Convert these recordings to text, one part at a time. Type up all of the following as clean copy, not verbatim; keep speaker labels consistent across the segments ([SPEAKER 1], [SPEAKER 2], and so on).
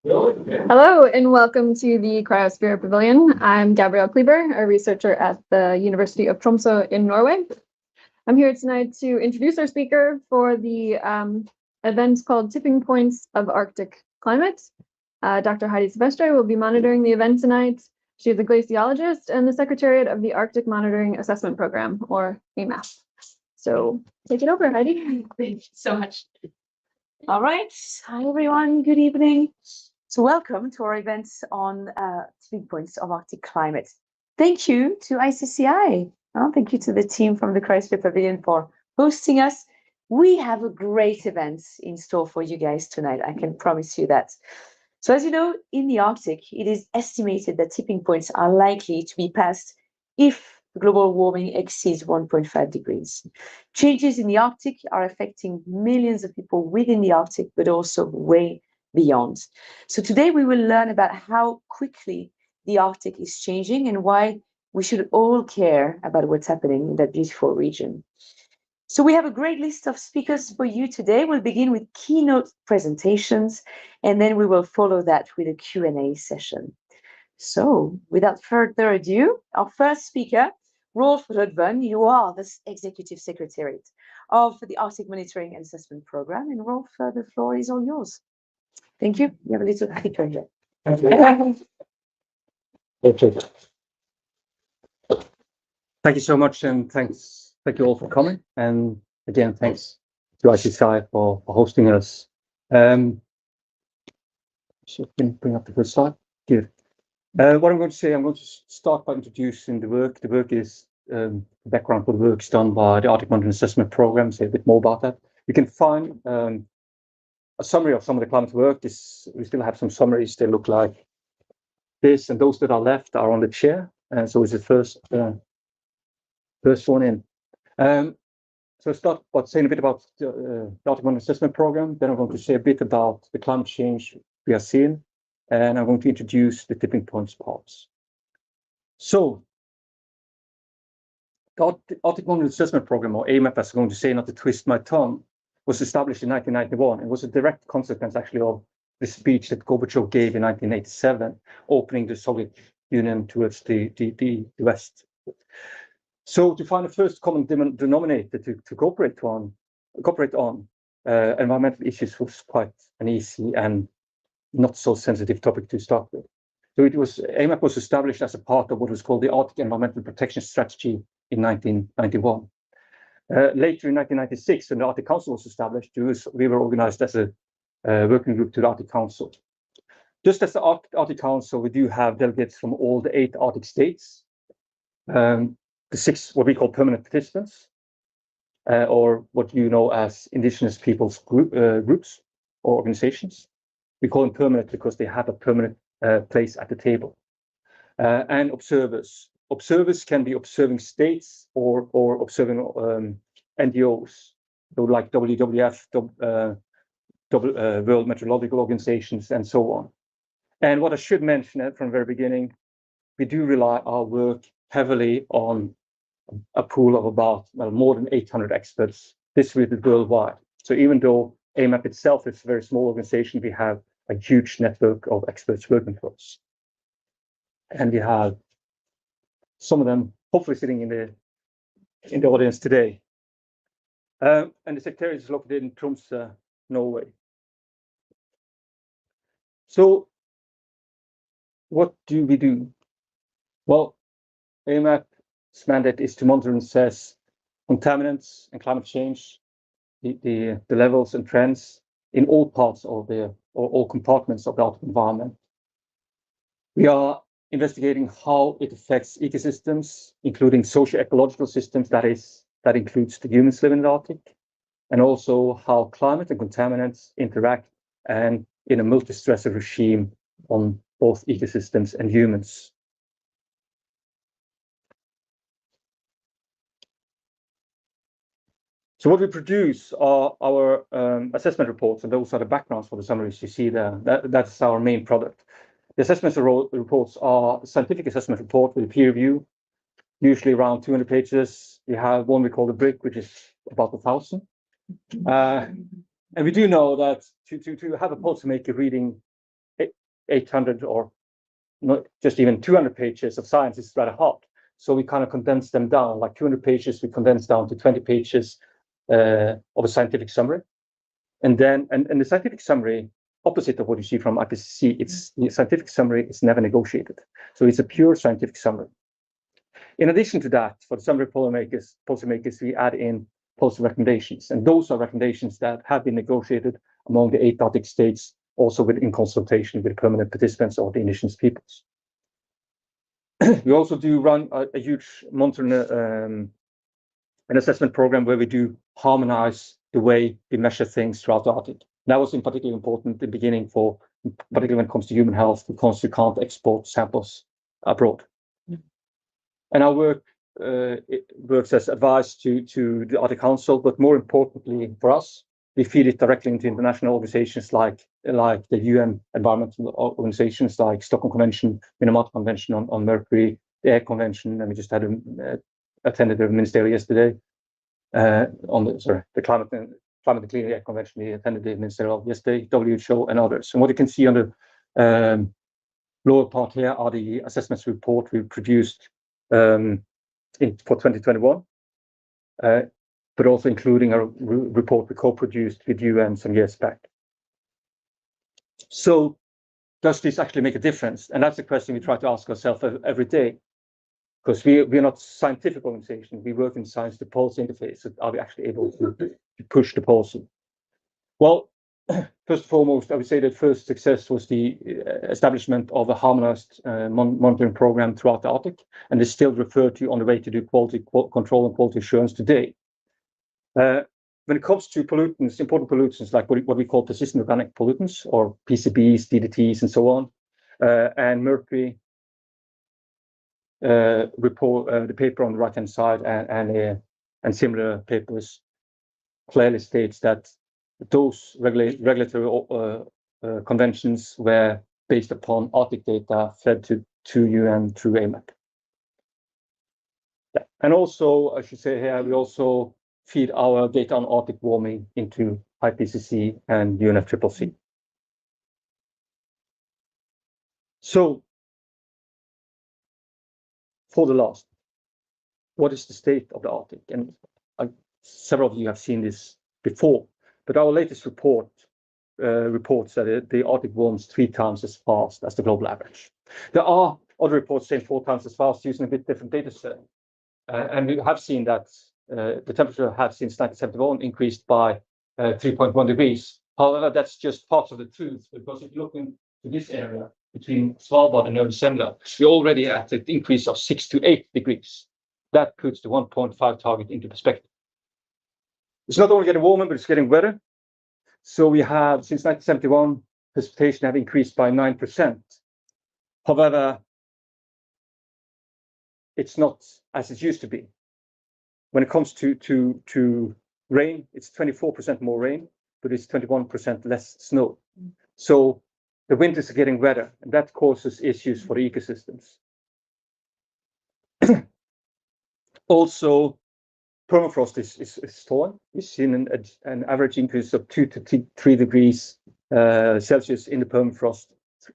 [SPEAKER 1] Hello and welcome to the Cryosphere Pavilion. I'm Gabrielle Kleber, a researcher at the University of Tromsø in Norway. I'm here tonight to introduce our speaker for the event called Tipping Points of Arctic Climate. Dr. Heidi Silvestre will be monitoring the event tonight. She is a glaciologist and the Secretariat of the Arctic Monitoring Assessment Program, or AMAP. So take it over, Heidi.
[SPEAKER 2] Thank you so much. All right. Hi, everyone. Good evening. So welcome to our event on tipping points of Arctic climate. Thank you to ICCI. Thank you to the team from the Cryosphere Pavilion for hosting us. We have a great event in store for you guys tonight. I can promise you that. So as you know, in the Arctic, it is estimated that tipping points are likely to be passed if global warming exceeds 1.5 degrees. Changes in the Arctic are affecting millions of people within the Arctic, but also way beyond. So today we will learn about how quickly the Arctic is changing and why we should all care about what's happening in that beautiful region. So we have a great list of speakers for you today. We'll begin with keynote presentations, and then we will follow that with a Q&A session. So without further ado, our first speaker, Rolf Rudvan, you are the Executive Secretariat of the Arctic Monitoring and Assessment Program. And Rolf, the floor is all yours. Thank you. You have a little clicker here.
[SPEAKER 3] Okay. Thank you so much, and thank you all for coming. And again, thanks to ICCI for hosting us. So can you bring up the first slide? Good. What I'm going to say, I'm going to start by introducing the work. The work is background for the work is done by the Arctic Monitoring Assessment Program. Say a bit more about that. You can find a summary of some of the climate work. We still have some summaries. They look like this, and those that are left are on the chair. And so it's the first one in. So I'll start by saying a bit about the Arctic Monitoring Assessment Program. Then I'm going to say a bit about the climate change we are seeing, and I'm going to introduce the tipping points parts. So the Arctic Monitoring Assessment Program, or AMAP, as I'm going to say, not to twist my tongue, was established in 1991 and was a direct consequence, actually, of the speech that Gorbachev gave in 1987, opening the Soviet Union towards the West. So to find the first common denominator to cooperate on environmental issues was quite an easy and not so sensitive topic to start with. So AMAP was established as a part of what was called the Arctic Environmental Protection Strategy in 1991. Later in 1996, when the Arctic Council was established, we were organized as a working group to the Arctic Council. Just as the Arctic Council, we do have delegates from all the 8 Arctic states, the 6 what we call permanent participants, or what you know as indigenous peoples groups or organizations. We call them permanent because they have a permanent place at the table. And observers. Observers can be observing states or observing NGOs, so like WWF, World Meteorological Organizations, and so on. And what I should mention from the very beginning, we do rely our work heavily on a pool of about more than 800 experts distributed worldwide. So even though AMAP itself is a very small organization, we have a huge network of experts working for us. And we have some of them hopefully sitting in the audience today. And the Secretariat is located in Tromsø, Norway. So what do we do? Well, AMAP's mandate is to monitor and assess contaminants and climate change, the levels and trends in all parts of all compartments of the Arctic environment. We are investigating how it affects ecosystems, including socio-ecological systems, that includes the humans living in the Arctic, and also how climate and contaminants interact and in a multi-stressor regime on both ecosystems and humans. So what we produce are our assessment reports, and those are the backgrounds for the summaries you see there. That's our main product. The assessment reports are a scientific assessment report with a peer review, usually around 200 pages. We have one we call the BRIC, which is about 1,000. And we do know that to have a policymaker reading 800 or not just even 200 pages of science is rather hard. So we kind of condense them down, like 200 pages, we condense down to 20 pages of a scientific summary. And then, and the scientific summary, opposite of what you see from IPCC, the scientific summary is never negotiated. So it's a pure scientific summary. In addition to that, for the summary policymakers, we add in policy recommendations. And those are recommendations that have been negotiated among the 8 Arctic states, also in consultation with permanent participants or the indigenous peoples. We also do run a huge monitoring an assessment program where we do harmonize the way we measure things throughout the Arctic. That was in particular important in the beginning, particularly when it comes to human health, because you can't export samples abroad. And our work works as advice to the Arctic Council, but more importantly for us, we feed it directly into international organizations like the UN environmental organizations like Stockholm Convention, Minamata Convention on Mercury, the Air Convention, and we just had attended the ministerial yesterday on the climate and clean air convention. We attended the ministerial yesterday, WHO and others. And what you can see on the lower part here are the assessments report we produced for 2021, but also including a report we co-produced with UN some years back. So does this actually make a difference? And that's the question we try to ask ourselves every day, because we're not a scientific organization. We work in science to policy interface. So are we actually able to push the policy? Well, first and foremost, I would say that first success was the establishment of a harmonized monitoring program throughout the Arctic, and is still referred to on the way to do quality control and quality assurance today. When it comes to pollutants, important pollutants like what we call persistent organic pollutants, or PCBs, DDTs, and so on, and mercury, report the paper on the right-hand side and similar papers clearly states that those regulatory conventions were based upon Arctic data fed to UN through AMAP. Yeah. And also, I should say here, we also feed our data on Arctic warming into IPCC and UNFCCC. So, for the last, what is the state of the Arctic? And several of you have seen this before, but our latest report reports that the Arctic warms 3 times as fast as the global average. There are other reports saying 4 times as fast using a bit different data set. And we have seen that the temperature has since 1971 increased by 3.1 degrees. However, that's just part of the truth, because if you look into this area between Svalbard and Nova Zembla, we're already at an increase of 6 to 8 degrees. That puts the 1.5 target into perspective. It's not only getting warmer, but it's getting wetter. So we have, since 1971, precipitation have increased by 9%. However, it's not as it used to be. When it comes to rain, it's 24% more rain, but it's 21% less snow. So the winters are getting wetter, and that causes issues for the ecosystems. Also, permafrost is thawing. We've seen an average increase of 2 to 3 degrees Celsius in the permafrost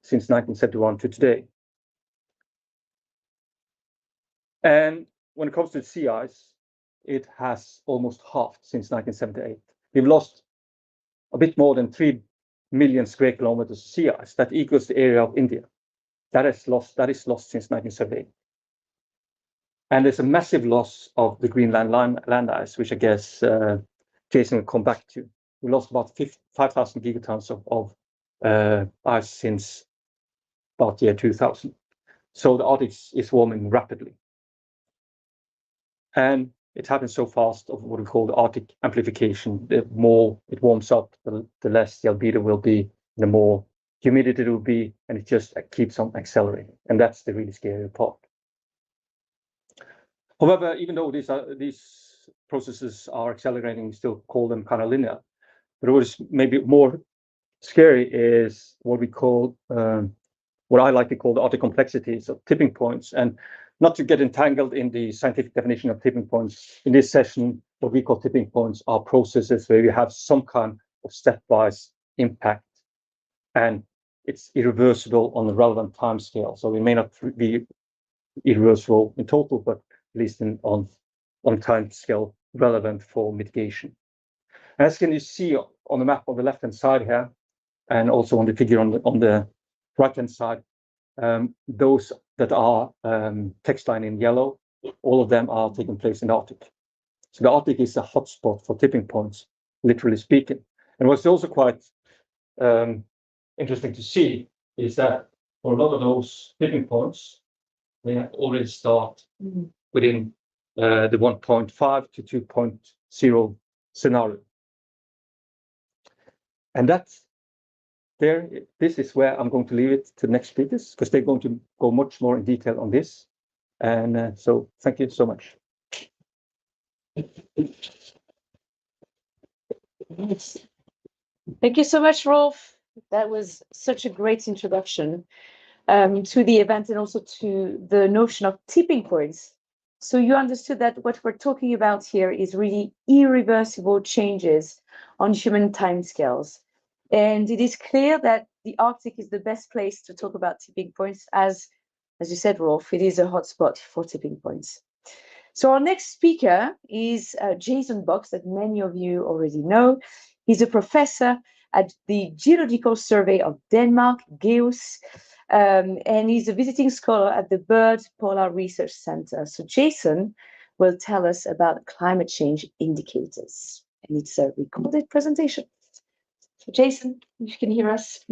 [SPEAKER 3] since 1971 to today. And when it comes to the sea ice, it has almost halved since 1978. We've lost a bit more than 3 million square kilometers of sea ice. That equals the area of India. That is lost since 1978. And there's a massive loss of the Greenland land ice, which I guess Jason will come back to. We lost about 5,000 gigatons of ice since about the year 2000. So the Arctic is warming rapidly. And it happens so fast of what we call the Arctic amplification. The more it warms up, the less the albedo will be, the more humidity it will be, and it just keeps on accelerating. And that's the really scary part. However, even though these processes are accelerating, we still call them kind of linear. But what is maybe more scary is what we call, what I like to call the Arctic complexities of tipping points. And not to get entangled in the scientific definition of tipping points, in this session, what we call tipping points are processes where you have some kind of stepwise impact, and it's irreversible on the relevant time scale. So it may not be irreversible in total, but at least on time scale relevant for mitigation. As can you see on the map on the left-hand side here, and also on the figure on the right-hand side, those that are text line in yellow, all of them are taking place in the Arctic. So the Arctic is a hotspot for tipping points, literally speaking. And what's also quite interesting to see is that for a lot of those tipping points, they already start within the 1.5 to 2.0 scenario. And that's there. This is where I'm going to leave it to the next speakers, because they're going to go much more in detail on this. And so thank you so much.
[SPEAKER 2] Thank you so much, Rolf. That was such a great introduction to the event and also to the notion of tipping points. So you understood that what we're talking about here is really irreversible changes on human timescales. And it is clear that the Arctic is the best place to talk about tipping points, as you said, Rolf, it is a hotspot for tipping points. So our next speaker is Jason Box, that many of you already know. He's a professor at the Geological Survey of Denmark, GEOS, and he's a visiting scholar at the Bird Polar Research Center. So Jason will tell us about climate change indicators. And it's a recorded presentation. So Jason, if you can hear us.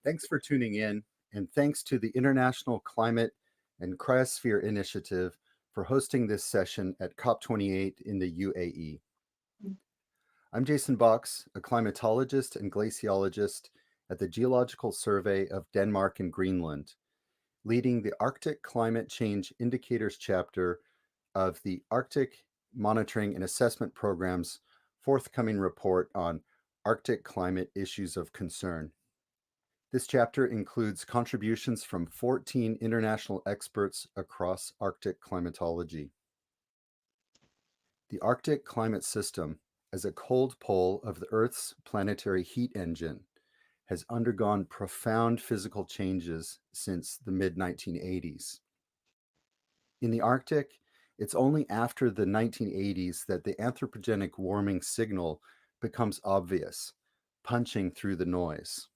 [SPEAKER 4] Thanks for tuning in, and thanks to the International Climate and Cryosphere Initiative for hosting this session at COP28 in the UAE. I'm Jason Box, a climatologist and glaciologist at the Geological Survey of Denmark and Greenland, leading the Arctic Climate Change Indicators chapter of the Arctic Monitoring and Assessment Program's forthcoming report on Arctic climate issues of concern. This chapter includes contributions from 14 international experts across Arctic climatology. The Arctic climate system, as a cold pole of the Earth's planetary heat engine, has undergone profound physical changes since the mid-1980s. In the Arctic, it's only after the 1980s that the anthropogenic warming signal becomes obvious, punching through the noise.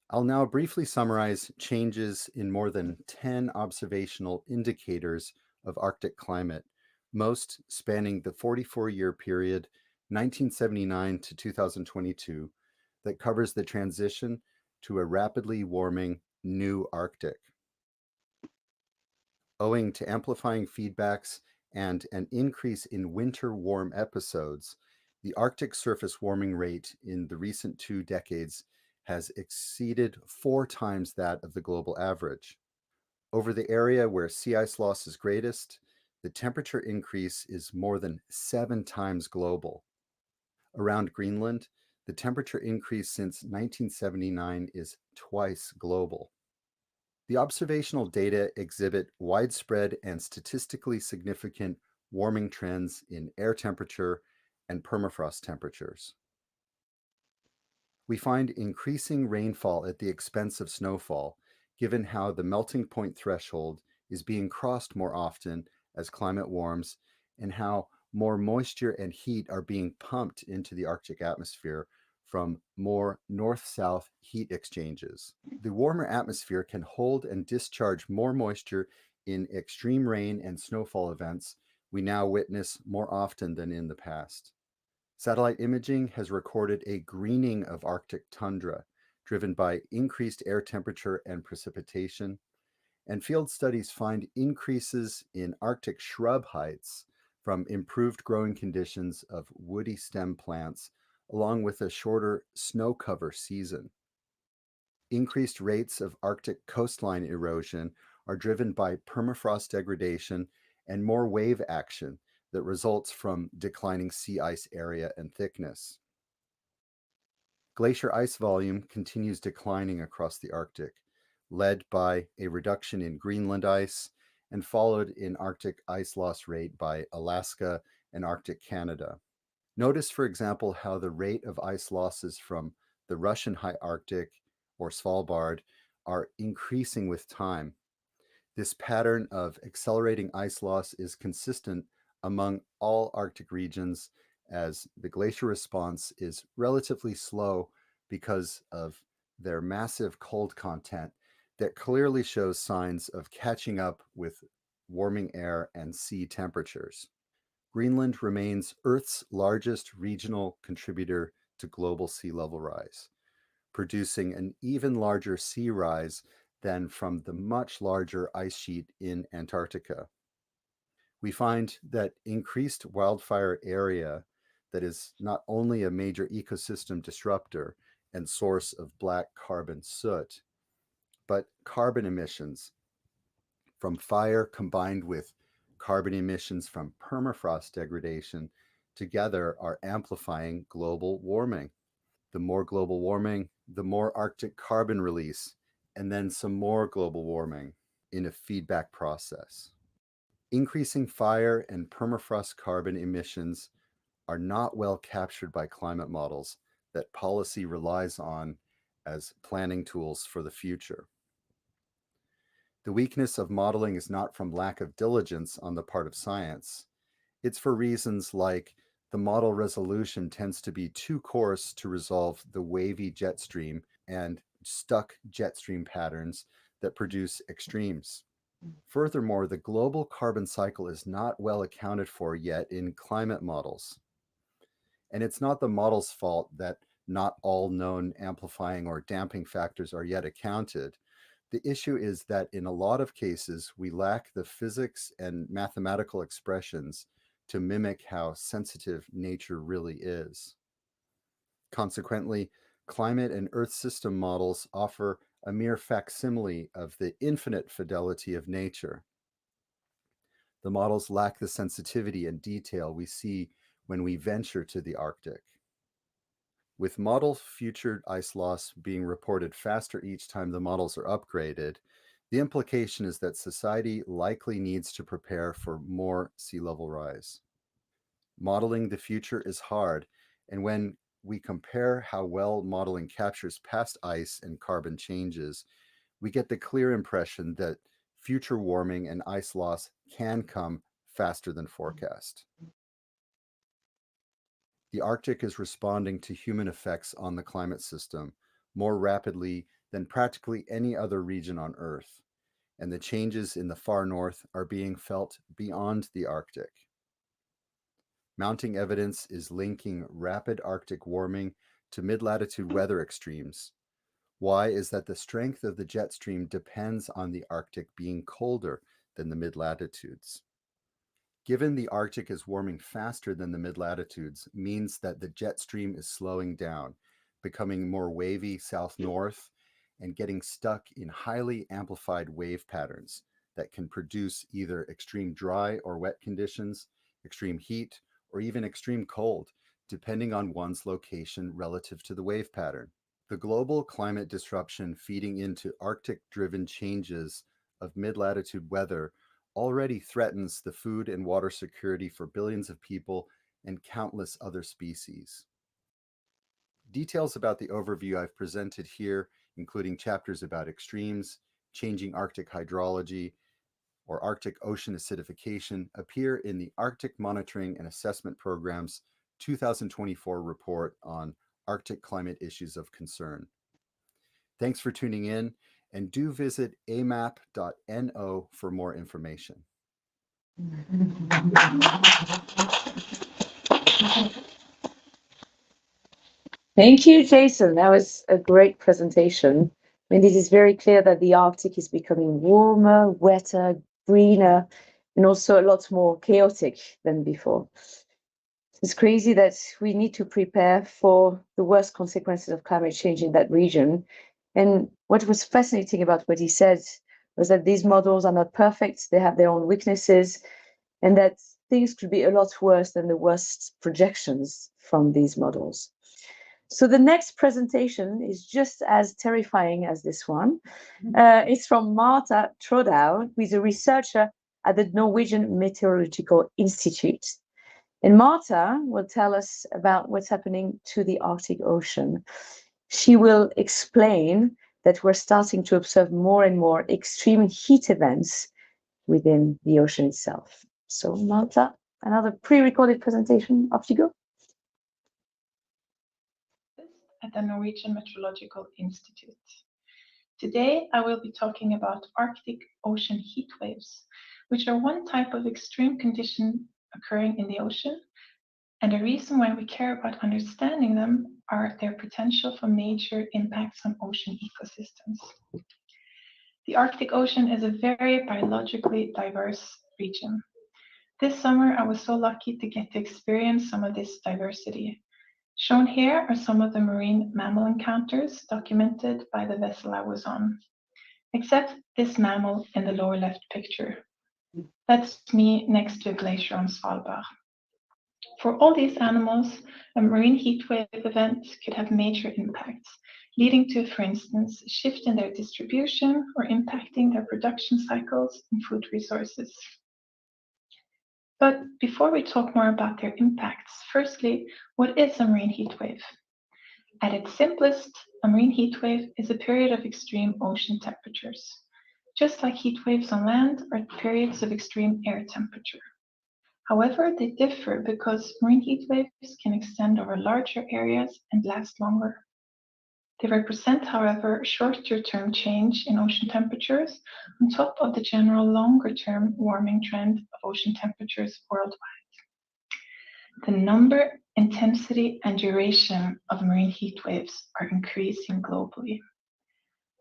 [SPEAKER 4] I'll now briefly summarize changes in more than 10 observational indicators of Arctic climate, most spanning the 44-year period 1979 to 2022 that covers the transition to a rapidly warming new Arctic. Owing to amplifying feedbacks and an increase in winter warm episodes, the Arctic surface warming rate in the recent 2 decades has exceeded 4 times that of the global average. Over the area where sea ice loss is greatest, the temperature increase is more than 7 times global. Around Greenland, the temperature increase since 1979 is twice global. The observational data exhibit widespread and statistically significant warming trends in air temperature and permafrost temperatures. We find increasing rainfall at the expense of snowfall, given how the melting point threshold is being crossed more often as climate warms, and how more moisture and heat are being pumped into the Arctic atmosphere from more north-south heat exchanges. The warmer atmosphere can hold and discharge more moisture in extreme rain and snowfall events we now witness more often than in the past. Satellite imaging has recorded a greening of Arctic tundra, driven by increased air temperature and precipitation, and field studies find increases in Arctic shrub heights from improved growing conditions of woody stem plants, along with a shorter snow cover season. Increased rates of Arctic coastline erosion are driven by permafrost degradation and more wave action that results from declining sea ice area and thickness. Glacier ice volume continues declining across the Arctic, led by a reduction in Greenland ice and followed in Arctic ice loss rate by Alaska and Arctic Canada. Notice, for example, how the rate of ice losses from the Russian high Arctic or Svalbard are increasing with time. This pattern of accelerating ice loss is consistent among all Arctic regions, as the glacier response is relatively slow because of their massive cold content that clearly shows signs of catching up with warming air and sea temperatures. Greenland remains Earth's largest regional contributor to global sea level rise, producing an even larger sea rise than from the much larger ice sheet in Antarctica. We find that increased wildfire area that is not only a major ecosystem disruptor and source of black carbon soot, but carbon emissions from fire combined with carbon emissions from permafrost degradation together are amplifying global warming. The more global warming, the more Arctic carbon release, and then some more global warming in a feedback process. Increasing fire and permafrost carbon emissions are not well captured by climate models that policy relies on as planning tools for the future. The weakness of modeling is not from lack of diligence on the part of science. It's for reasons like the model resolution tends to be too coarse to resolve the wavy jet stream and stuck jet stream patterns that produce extremes. Furthermore, the global carbon cycle is not well accounted for yet in climate models. And it's not the model's fault that not all known amplifying or damping factors are yet accounted. The issue is that in a lot of cases, we lack the physics and mathematical expressions to mimic how sensitive nature really is. Consequently, climate and Earth system models offer a mere facsimile of the infinite fidelity of nature. The models lack the sensitivity and detail we see when we venture to the Arctic. With model future ice loss being reported faster each time the models are upgraded, the implication is that society likely needs to prepare for more sea level rise. Modeling the future is hard, and when we compare how well modeling captures past ice and carbon changes, we get the clear impression that future warming and ice loss can come faster than forecast. The Arctic is responding to human effects on the climate system more rapidly than practically any other region on Earth, and the changes in the far north are being felt beyond the Arctic. Mounting evidence is linking rapid Arctic warming to mid-latitude weather extremes. Why is that the strength of the jet stream depends on the Arctic being colder than the mid-latitudes. Given the Arctic is warming faster than the mid-latitudes means that the jet stream is slowing down, becoming more wavy south-north, and getting stuck in highly amplified wave patterns that can produce either extreme dry or wet conditions, extreme heat, or even extreme cold, depending on one's location relative to the wave pattern. The global climate disruption feeding into Arctic-driven changes of mid-latitude weather already threatens the food and water security for billions of people and countless other species. Details about the overview I've presented here, including chapters about extremes, changing Arctic hydrology, or Arctic ocean acidification, appear in the Arctic Monitoring and Assessment Program's 2024 report on Arctic climate issues of concern. Thanks for tuning in, and do visit amap.no for more information.
[SPEAKER 2] Thank you, Jason. That was a great presentation. I mean, it is very clear that the Arctic is becoming warmer, wetter, greener, and also a lot more chaotic than before. It's crazy that we need to prepare for the worst consequences of climate change in that region. And what was fascinating about what he said was that these models are not perfect, they have their own weaknesses, and that things could be a lot worse than the worst projections from these models. So the next presentation is just as terrifying as this one. It's from Marta Trodau, who is a researcher at the Norwegian Meteorological Institute. And Marta will tell us about what's happening to the Arctic Ocean. She will explain that we're starting to observe more and more extreme heat events within the ocean itself. So Marta, another pre-recorded presentation, off you go.
[SPEAKER 5] At the Norwegian Meteorological Institute. Today, I will be talking about Arctic ocean heat waves, which are one type of extreme condition occurring in the ocean, and the reason why we care about understanding them are their potential for major impacts on ocean ecosystems. The Arctic Ocean is a very biologically diverse region. This summer, I was so lucky to get to experience some of this diversity. Shown here are some of the marine mammal encounters documented by the vessel I was on, except this mammal in the lower left picture. That's me next to a glacier on Svalbard. For all these animals, a marine heatwave event could have major impacts, leading to, for instance, a shift in their distribution or impacting their production cycles and food resources. But before we talk more about their impacts, firstly, what is a marine heat wave? At its simplest, a marine heat wave is a period of extreme ocean temperatures, just like heat waves on land are periods of extreme air temperature. However, they differ because marine heat waves can extend over larger areas and last longer. They represent, however, shorter-term change in ocean temperatures on top of the general longer-term warming trend of ocean temperatures worldwide. The number, intensity, and duration of marine heat waves are increasing globally.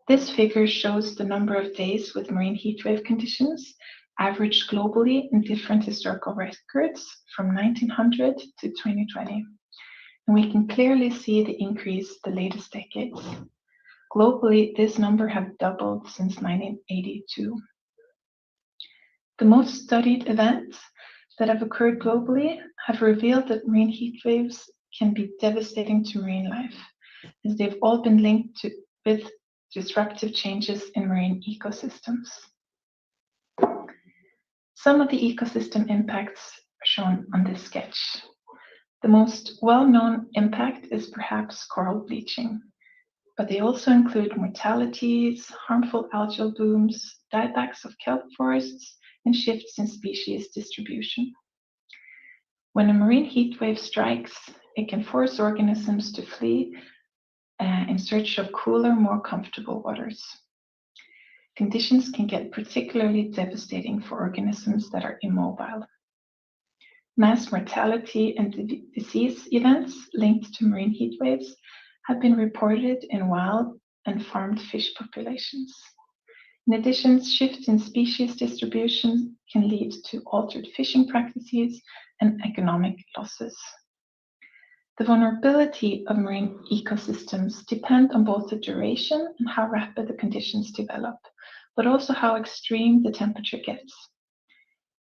[SPEAKER 5] This figure shows the number of days with marine heat wave conditions averaged globally in different historical records from 1900 to 2020. And we can clearly see the increase the latest decades. Globally, this number has doubled since 1982. The most studied events that have occurred globally have revealed that marine heat waves can be devastating to marine life, as they've all been linked with disruptive changes in marine ecosystems. Some of the ecosystem impacts are shown on this sketch. The most well-known impact is perhaps coral bleaching, but they also include mortalities, harmful algal blooms, diebacks of kelp forests, and shifts in species distribution. When a marine heat wave strikes, it can force organisms to flee in search of cooler, more comfortable waters. Conditions can get particularly devastating for organisms that are immobile. Mass mortality and disease events linked to marine heat waves have been reported in wild and farmed fish populations. In addition, shifts in species distribution can lead to altered fishing practices and economic losses. The vulnerability of marine ecosystems depend on both the duration and how rapid the conditions develop, but also how extreme the temperature gets.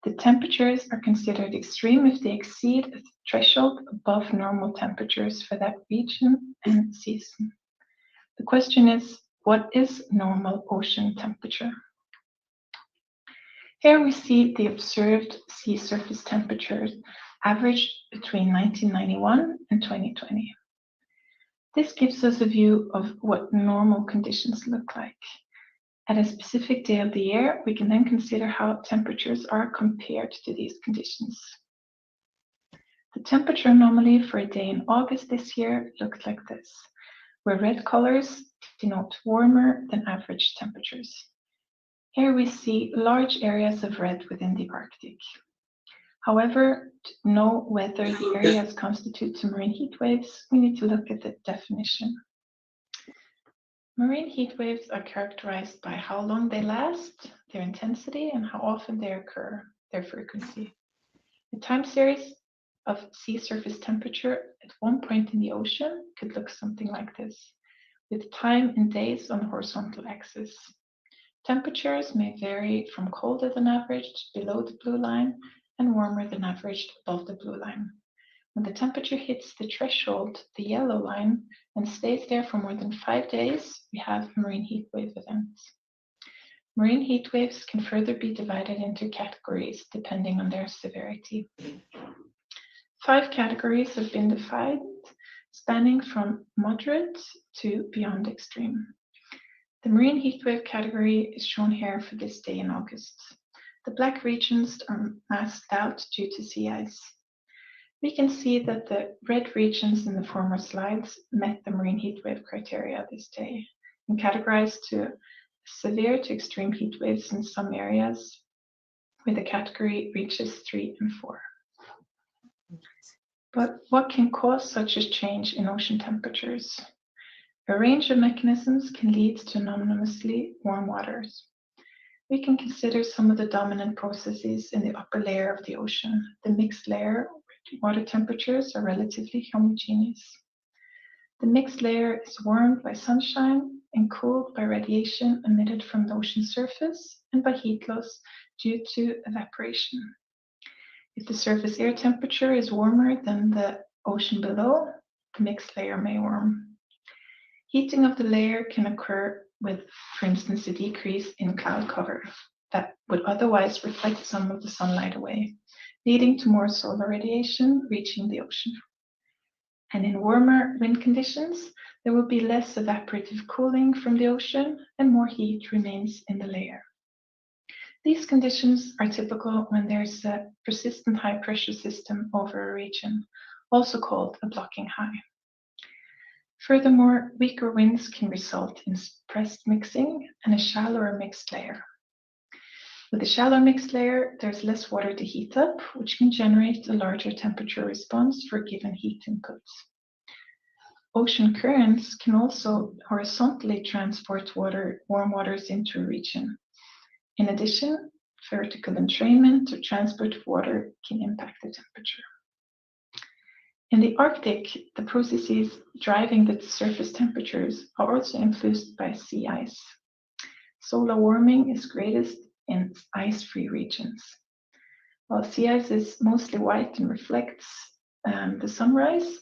[SPEAKER 5] The temperatures are considered extreme if they exceed a threshold above normal temperatures for that region and season. The question is, what is normal ocean temperature? Here we see the observed sea surface temperatures averaged between 1991 and 2020. This gives us a view of what normal conditions look like. At a specific day of the year, we can then consider how temperatures are compared to these conditions. The temperature anomaly for a day in August this year looked like this, where red colors denote warmer than average temperatures. Here we see large areas of red within the Arctic. However, to know whether the areas constitute marine heat waves, we need to look at the definition. Marine heat waves are characterized by how long they last, their intensity, and how often they occur, their frequency. The time series of sea surface temperature at one point in the ocean could look something like this, with time in days on the horizontal axis. Temperatures may vary from colder than average below the blue line and warmer than average above the blue line. When the temperature hits the threshold, the yellow line, and stays there for more than 5 days, we have a marine heat wave event. Marine heat waves can further be divided into categories depending on their severity. 5 categories have been defined, spanning from moderate to beyond extreme. The marine heat wave category is shown here for this day in August. The black regions are masked out due to sea ice. We can see that the red regions in the former slides met the marine heat wave criteria this day and categorized to severe to extreme heat waves in some areas, where the category reaches 3 and 4. But what can cause such a change in ocean temperatures? A range of mechanisms can lead to anonymously warm waters. We can consider some of the dominant processes in the upper layer of the ocean, the mixed layer, where water temperatures are relatively homogeneous. The mixed layer is warmed by sunshine and cooled by radiation emitted from the ocean surface and by heat loss due to evaporation. If the surface air temperature is warmer than the ocean below, the mixed layer may warm. Heating of the layer can occur with, for instance, a decrease in cloud cover that would otherwise reflect some of the sunlight away, leading to more solar radiation reaching the ocean. And in warmer wind conditions, there will be less evaporative cooling from the ocean and more heat remains in the layer. These conditions are typical when there's a persistent high pressure system over a region, also called a blocking high. Furthermore, weaker winds can result in suppressed mixing and a shallower mixed layer. With a shallow mixed layer, there's less water to heat up, which can generate a larger temperature response for given heat inputs. Ocean currents can also horizontally transport warm waters into a region. In addition, vertical entrainment or transport of water can impact the temperature. In the Arctic, the processes driving the surface temperatures are also influenced by sea ice. Solar warming is greatest in ice-free regions. While sea ice is mostly white and reflects the sunrise,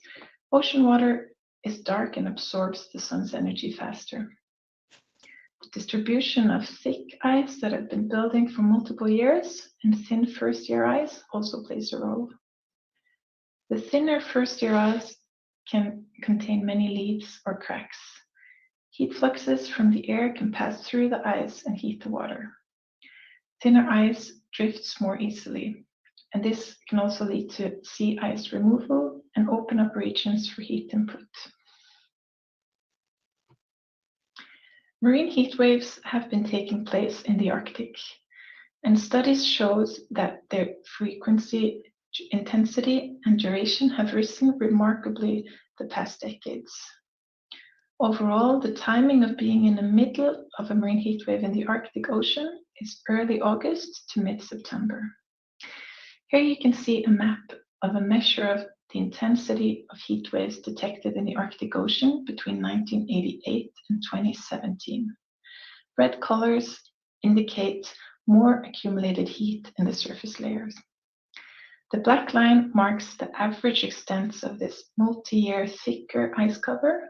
[SPEAKER 5] ocean water is dark and absorbs the sun's energy faster. The distribution of thick ice that have been building for multiple years and thin first-year ice also plays a role. The thinner first-year ice can contain many leads or cracks. Heat fluxes from the air can pass through the ice and heat the water. Thinner ice drifts more easily, and this can also lead to sea ice removal and open up regions for heat input. Marine heat waves have been taking place in the Arctic, and studies show that their frequency, intensity, and duration have risen remarkably the past decades. Overall, the timing of being in the middle of a marine heat wave in the Arctic Ocean is early August to mid-September. Here you can see a map of a measure of the intensity of heat waves detected in the Arctic Ocean between 1988 and 2017. Red colors indicate more accumulated heat in the surface layers. The black line marks the average extents of this multi-year thicker ice cover,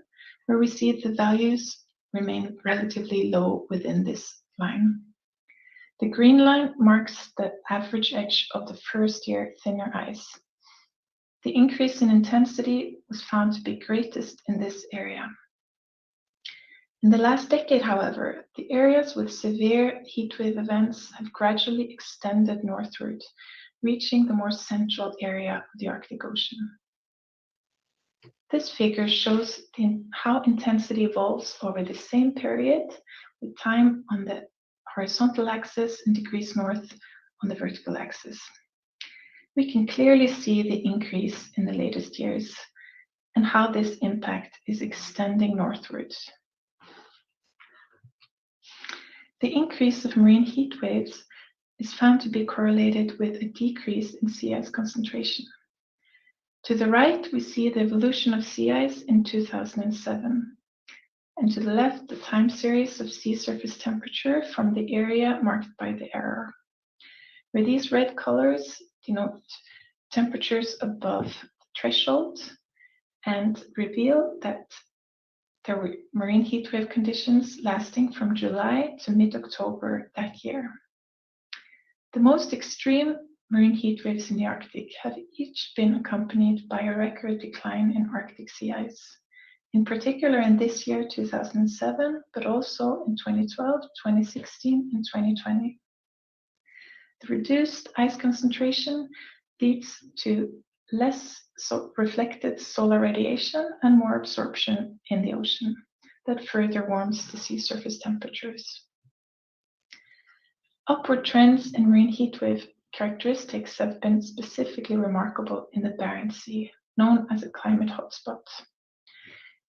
[SPEAKER 5] where we see the values remain relatively low within this line. The green line marks the average edge of the first year thinner ice. The increase in intensity was found to be greatest in this area. In the last decade, however, the areas with severe heatwave events have gradually extended northward, reaching the more central area of the Arctic Ocean. This figure shows how intensity evolves over the same period, with time on the horizontal axis and degrees north on the vertical axis. We can clearly see the increase in the latest years and how this impact is extending northwards. The increase of marine heat waves is found to be correlated with a decrease in sea ice concentration. To the right, we see the evolution of sea ice in 2007, and to the left, the time series of sea surface temperature from the area marked by the arrow, where these red colors denote temperatures above threshold and reveal that there were marine heat wave conditions lasting from July to mid-October that year. The most extreme marine heat waves in the Arctic have each been accompanied by a record decline in Arctic sea ice, in particular in this year, 2007, but also in 2012, 2016, and 2020. The reduced ice concentration leads to less reflected solar radiation and more absorption in the ocean that further warms the sea surface temperatures. Upward trends in marine heat wave characteristics have been specifically remarkable in the Barents Sea, known as a climate hotspot.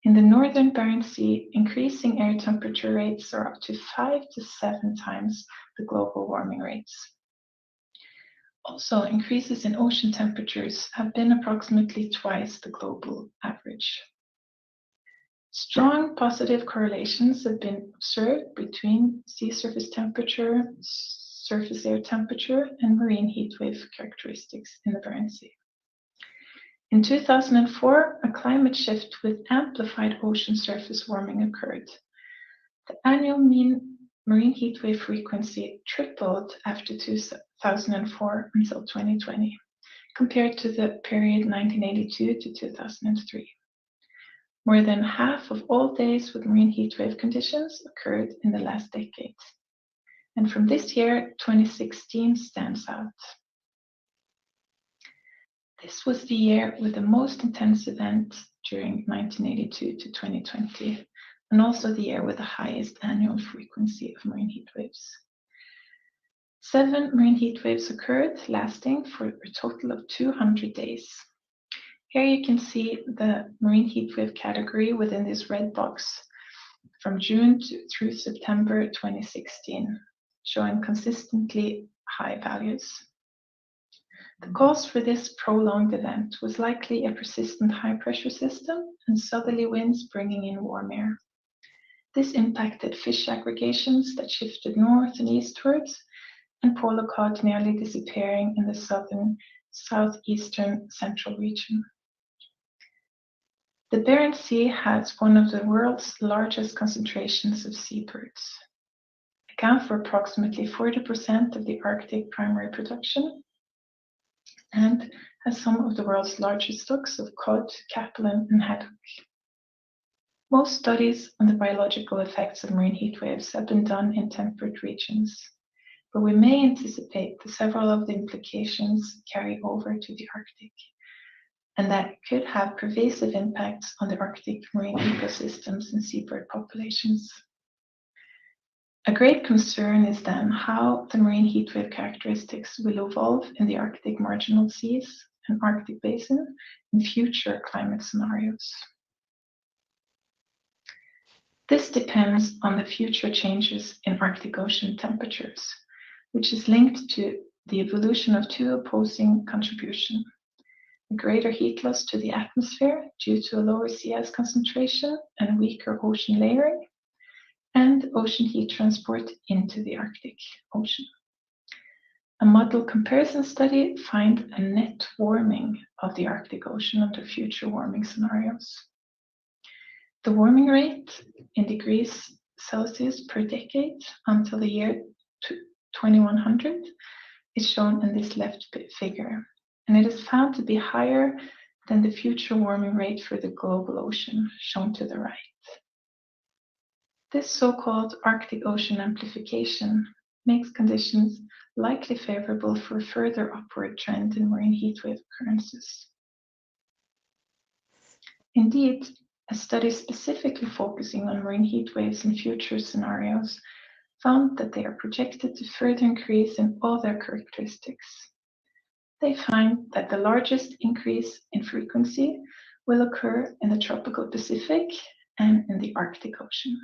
[SPEAKER 5] In the northern Barents Sea, increasing air temperature rates are up to 5 to 7 times the global warming rates. Also, increases in ocean temperatures have been approximately twice the global average. Strong positive correlations have been observed between sea surface temperature, surface air temperature, and marine heat wave characteristics in the Barents Sea. In 2004, a climate shift with amplified ocean surface warming occurred. The annual mean marine heat wave frequency tripled after 2004 until 2020, compared to the period 1982 to 2003. More than half of all days with marine heat wave conditions occurred in the last decade. And from this year, 2016 stands out. This was the year with the most intense events during 1982 to 2020, and also the year with the highest annual frequency of marine heat waves. 7 marine heat waves occurred, lasting for a total of 200 days. Here you can see the marine heat wave category within this red box from June through September 2016, showing consistently high values. The cause for this prolonged event was likely a persistent high-pressure system and southerly winds bringing in warm air. This impacted fish aggregations that shifted north and eastwards, and polar cod nearly disappearing in the southeastern central region. The Barents Sea has one of the world's largest concentrations of seabirds, account for approximately 40% of the Arctic primary production, and has some of the world's largest stocks of cod, capelin, and haddock. Most studies on the biological effects of marine heat waves have been done in temperate regions, but we may anticipate that several of the implications carry over to the Arctic, and that could have pervasive impacts on the Arctic marine ecosystems and seabird populations. A great concern is then how the marine heat wave characteristics will evolve in the Arctic marginal seas and Arctic basin in future climate scenarios. This depends on the future changes in Arctic Ocean temperatures, which is linked to the evolution of 2 opposing contributions: a greater heat loss to the atmosphere due to a lower sea ice concentration and weaker ocean layering, and ocean heat transport into the Arctic Ocean. A model comparison study finds a net warming of the Arctic Ocean under future warming scenarios. The warming rate in degrees Celsius per decade until the year 2100 is shown in this left figure, and it is found to be higher than the future warming rate for the global ocean, shown to the right. This so-called Arctic Ocean amplification makes conditions likely favorable for a further upward trend in marine heat wave occurrences. Indeed, a study specifically focusing on marine heat waves in future scenarios found that they are projected to further increase in all their characteristics. They find that the largest increase in frequency will occur in the tropical Pacific and in the Arctic Ocean,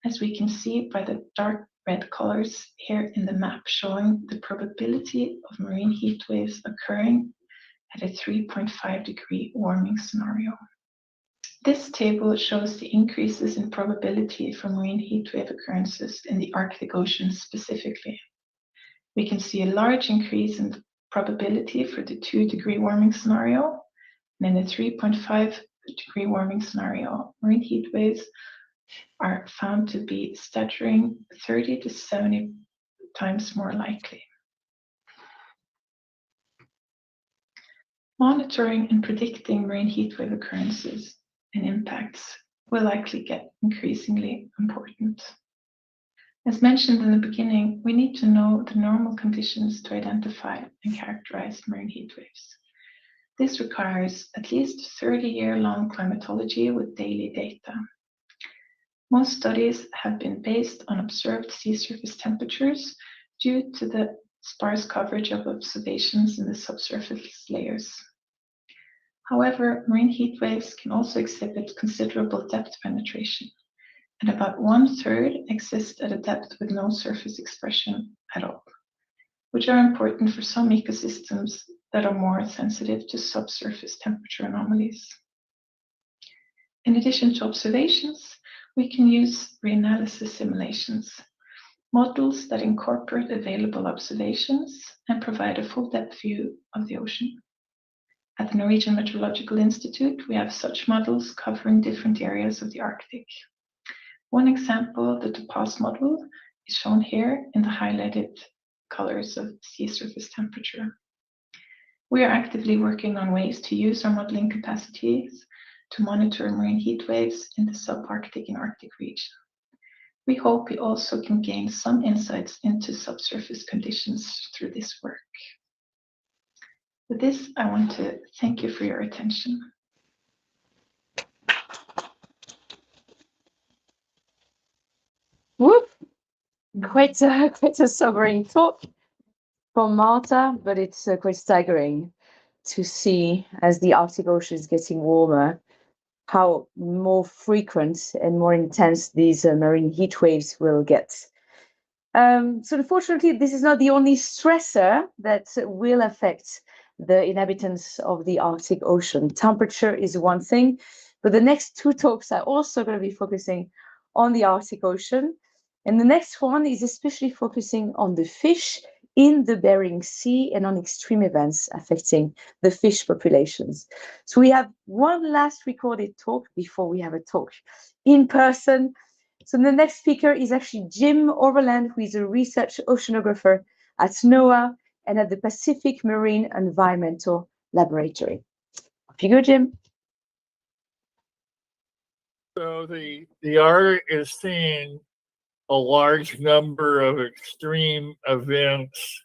[SPEAKER 5] as we can see by the dark red colors here in the map showing the probability of marine heat waves occurring at a 3.5 degree warming scenario. This table shows the increases in probability for marine heat wave occurrences in the Arctic Ocean specifically. We can see a large increase in the probability for the 2 degree warming scenario And in a 3.5-degree warming scenario, marine heat waves are found to be staggering 30 to 70 times more likely. Monitoring and predicting marine heat wave occurrences and impacts will likely get increasingly important. As mentioned in the beginning, we need to know the normal conditions to identify and characterize marine heat waves. This requires at least 30-year-long climatology with daily data. Most studies have been based on observed sea surface temperatures due to the sparse coverage of observations in the subsurface layers. However, marine heat waves can also exhibit considerable depth penetration, and about 1/3 exist at a depth with no surface expression at all, which are important for some ecosystems that are more sensitive to subsurface temperature anomalies. In addition to observations, we can use reanalysis simulations, models that incorporate available observations and provide a full depth view of the ocean. At the Norwegian Meteorological Institute, we have such models covering different areas of the Arctic. One example, the TOPAZ model, is shown here in the highlighted colors of sea surface temperature. We are actively working on ways to use our modeling capacities to monitor marine heat waves in the subarctic and Arctic region. We hope we also can gain some insights into subsurface conditions through this work. With this, I want to thank you for your attention.
[SPEAKER 2] Whoop! Quite a sobering talk from Marta, but it's quite staggering to see, as the Arctic Ocean is getting warmer, how more frequent and more intense these marine heat waves will get. So unfortunately, this is not the only stressor that will affect the inhabitants of the Arctic Ocean. Temperature is one thing, but the next two talks are also going to be focusing on the Arctic Ocean. And the next one is especially focusing on the fish in the Bering Sea and on extreme events affecting the fish populations. So we have one last recorded talk before we have a talk in person. So the next speaker is actually Jim Overland, who is a research oceanographer at NOAA and at the Pacific Marine Environmental Laboratory. Off you go, Jim.
[SPEAKER 6] So the Arctic is seeing a large number of extreme events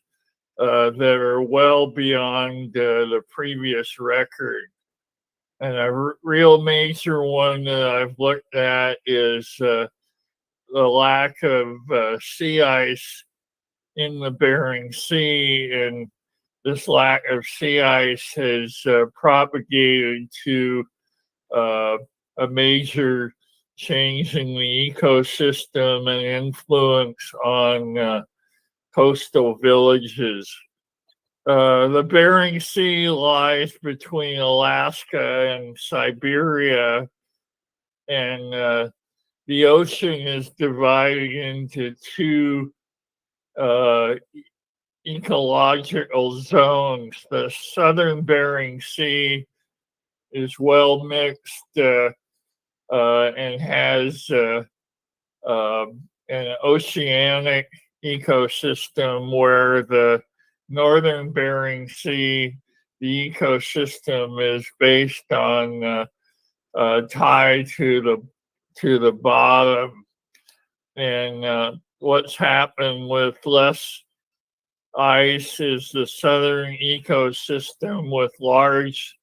[SPEAKER 6] that are well beyond the previous record. And a real major one that I've looked at is the lack of sea ice in the Bering Sea. And this lack of sea ice has propagated to a major change in the ecosystem and influence on coastal villages. The Bering Sea lies between Alaska and Siberia, and the ocean is divided into two ecological zones. The southern Bering Sea is well mixed and has an oceanic ecosystem, where the northern Bering Sea, the ecosystem is based on tide to the bottom. And what's happened with less ice is the southern ecosystem with large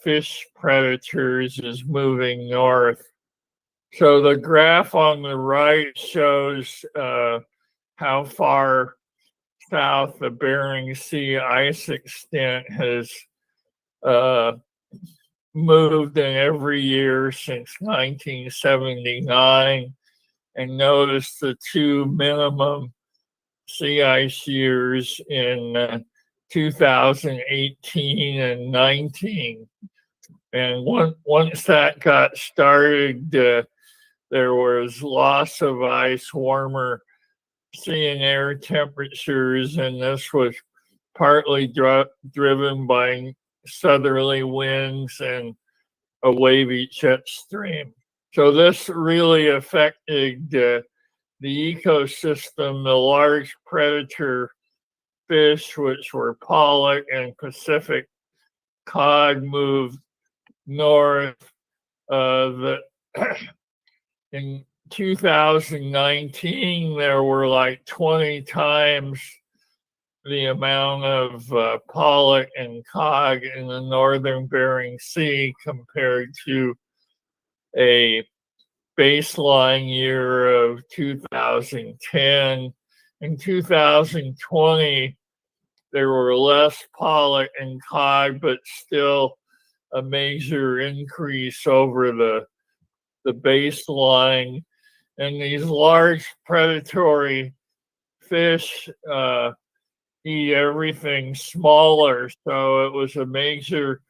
[SPEAKER 6] fish predators is moving north. So the graph on the right shows how far south the Bering Sea ice extent has moved in every year since 1979, and notice the two minimum sea ice years in 2018 and 19. And once that got started, there was loss of ice, warmer sea and air temperatures, and this was partly driven by southerly winds and a wavy jet stream. So this really affected the ecosystem. The large predator fish, which were pollock and Pacific cod, moved north. In 2019, there were like 20 times the amount of pollock and cod in the northern Bering Sea compared to a baseline year of 2010. In 2020, there were less pollock and cod, but still a major increase over the baseline. And these large predatory fish eat everything smaller. So it was a major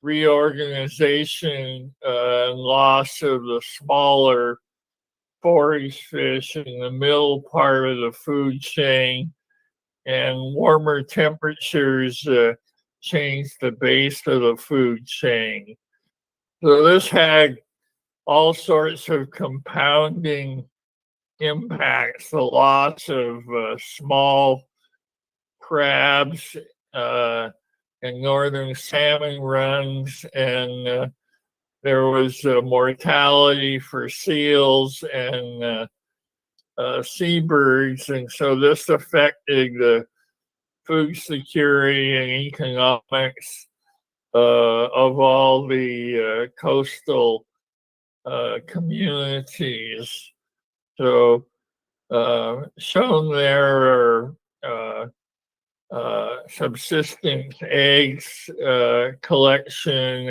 [SPEAKER 6] reorganization and loss of the smaller forage fish in the middle part of the food chain. And warmer temperatures changed the base of the food chain. So this had all sorts of compounding impacts, the loss of small crabs and northern salmon runs, and there was mortality for seals and seabirds, and so this affected the food security and economics of all the coastal communities. So shown there are subsistence eggs collection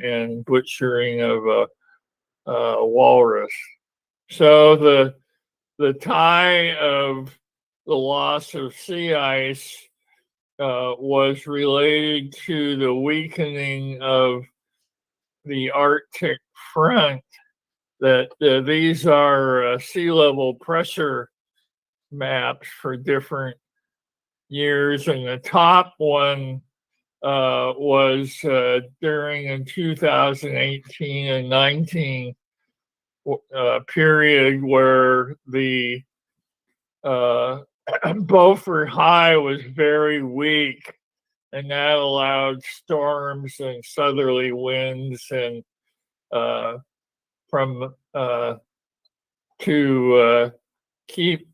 [SPEAKER 6] and butchering of a walrus. So the tie of the loss of sea ice was related to the weakening of the Arctic front. That these are sea level pressure maps for different years, and the top one was during the 2018 and 19 period where the Beaufort High was very weak, and that allowed storms and southerly winds and to keep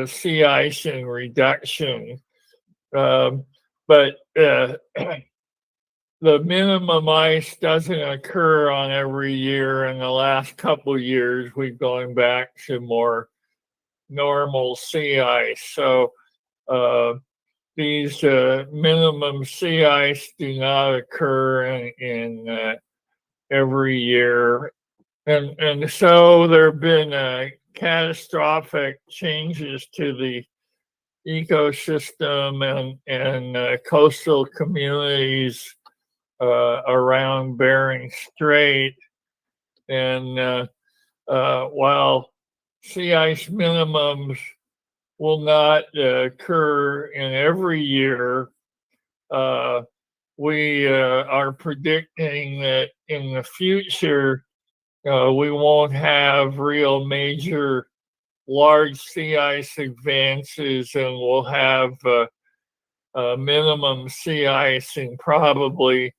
[SPEAKER 6] sea ice in reduction. But the minimum ice doesn't occur on every year. In the last couple of years, we've gone back to more normal sea ice. So these minimum sea ice do not occur in every year. And so there have been catastrophic changes to the ecosystem and coastal communities around Bering Strait. And while sea ice minimums will not occur in every year, we are predicting that in the future, we won't have real major large sea ice advances, and we'll have minimum sea ice in probably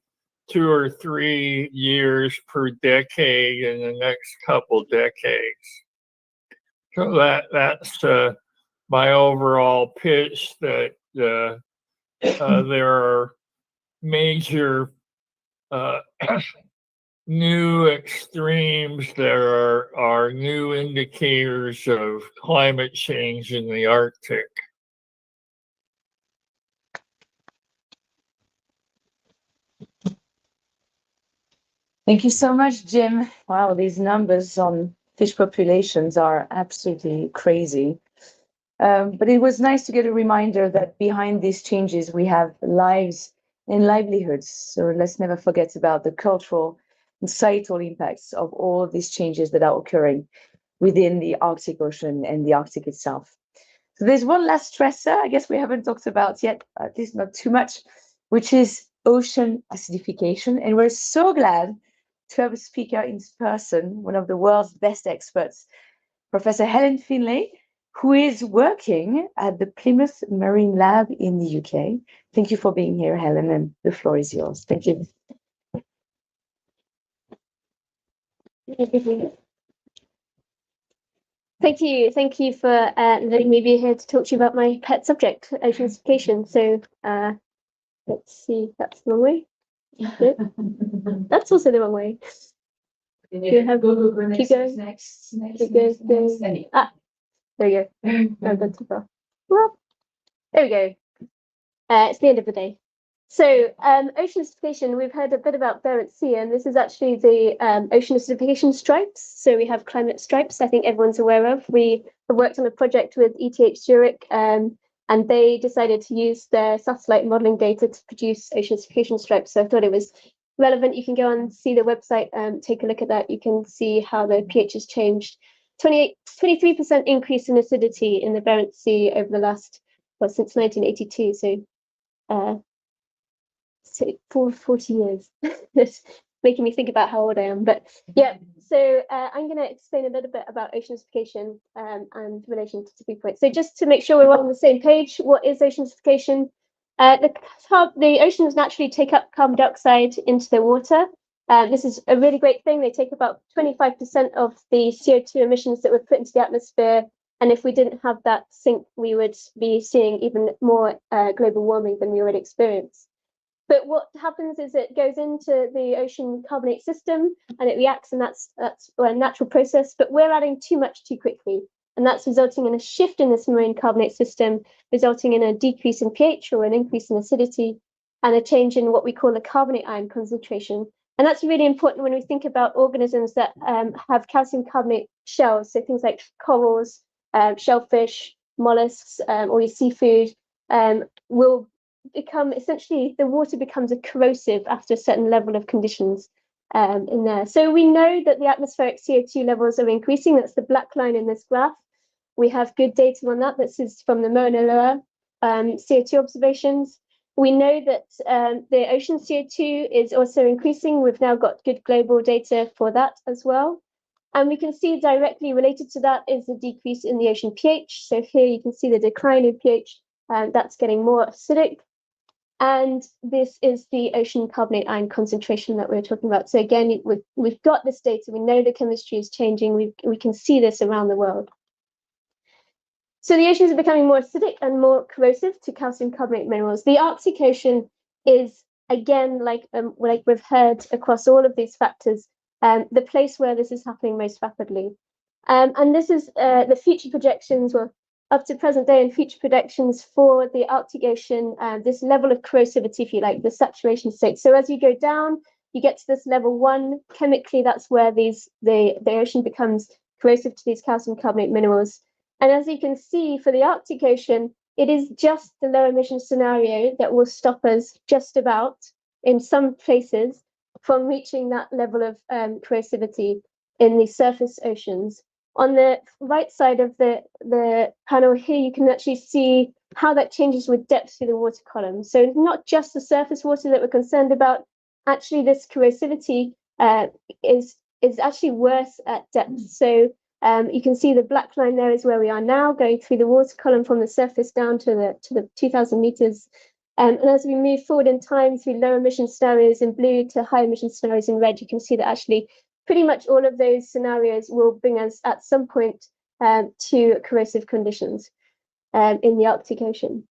[SPEAKER 6] 2 or 3 years per decade in the next couple decades. So that's my overall pitch, that there are major new extremes. There are new indicators of climate change in the Arctic.
[SPEAKER 2] Thank you so much, Jim. Wow, these numbers on fish populations are absolutely crazy. But it was nice to get a reminder that behind these changes, we have lives and livelihoods. So let's never forget about the cultural and societal impacts of all of these changes that are occurring within the Arctic Ocean and the Arctic itself. So there's one last stressor, I guess we haven't talked about yet, at least not too much, which is ocean acidification. And we're so glad to have a speaker in person, one of the world's best experts, Professor Helen Finlay, who is working at the Plymouth Marine Lab in the UK. Thank you for being here, Helen, and the floor is yours. Thank you.
[SPEAKER 7] Thank you for letting me be here to talk to you about my pet subject, ocean acidification. So let's see, that's the wrong way. That's also the wrong way. You have
[SPEAKER 2] go
[SPEAKER 7] keep going.
[SPEAKER 2] next.
[SPEAKER 7] There you go. I've gone too far. Well, there we go. It's the end of the day. So ocean acidification, we've heard a bit about Barents Sea, and this is actually the ocean acidification stripes. So we have climate stripes, I think everyone's aware of. We have worked on a project with ETH Zurich, and they decided to use their satellite modeling data to produce ocean acidification stripes. So I thought it was relevant. You can go and see the website, take a look at that. You can see how the pH has changed. 23% increase in acidity in the Barents Sea over the last, well, since 1982. So for 40 years. It's making me think about how old I am. But yeah, so I'm going to explain a little bit about ocean acidification and relation to tipping point. So just to make sure we're all on the same page, what is ocean acidification? The oceans naturally take up carbon dioxide into the water. This is a really great thing. They take about 25% of the CO2 emissions that were put into the atmosphere. And if we didn't have that sink, we would be seeing even more global warming than we already experience. But what happens is it goes into the ocean carbonate system and it reacts, and that's a natural process, but we're adding too much too quickly. And that's resulting in a shift in this marine carbonate system, resulting in a decrease in pH or an increase in acidity and a change in what we call the carbonate ion concentration. And that's really important when we think about organisms that have calcium carbonate shells, so things like corals, shellfish, mollusks, or your seafood will become, essentially the water becomes a corrosive after a certain level of conditions in there. So we know that the atmospheric CO2 levels are increasing. That's the black line in this graph. We have good data on that. This is from the Mauna Loa CO2 observations. We know that the ocean CO2 is also increasing. We've now got good global data for that as well. And we can see directly related to that is the decrease in the ocean pH. So here you can see the decline in pH. That's getting more acidic. And this is the ocean carbonate ion concentration that we were talking about. So again, we've got this data. We know the chemistry is changing. We can see this around the world. So the oceans are becoming more acidic and more corrosive to calcium carbonate minerals. The Arctic Ocean is, again, like we've heard across all of these factors, the place where this is happening most rapidly. And this is the future projections, well, up to present day and future predictions for the Arctic Ocean, this level of corrosivity, if you like, the saturation state. So as you go down, you get to this level 1. Chemically, that's where the ocean becomes corrosive to these calcium carbonate minerals. And as you can see, for the Arctic Ocean, it is just the low emission scenario that will stop us just about, in some places, from reaching that level of corrosivity in the surface oceans. On the right side of the panel here, you can actually see how that changes with depth through the water column. So not just the surface water that we're concerned about, actually this corrosivity is actually worse at depth. So you can see the black line there is where we are now, going through the water column from the surface down to the 2,000 meters. And as we move forward in time through low emission scenarios in blue to high emission scenarios in red, you can see that actually pretty much all of those scenarios will bring us at some point to corrosive conditions in the Arctic Ocean.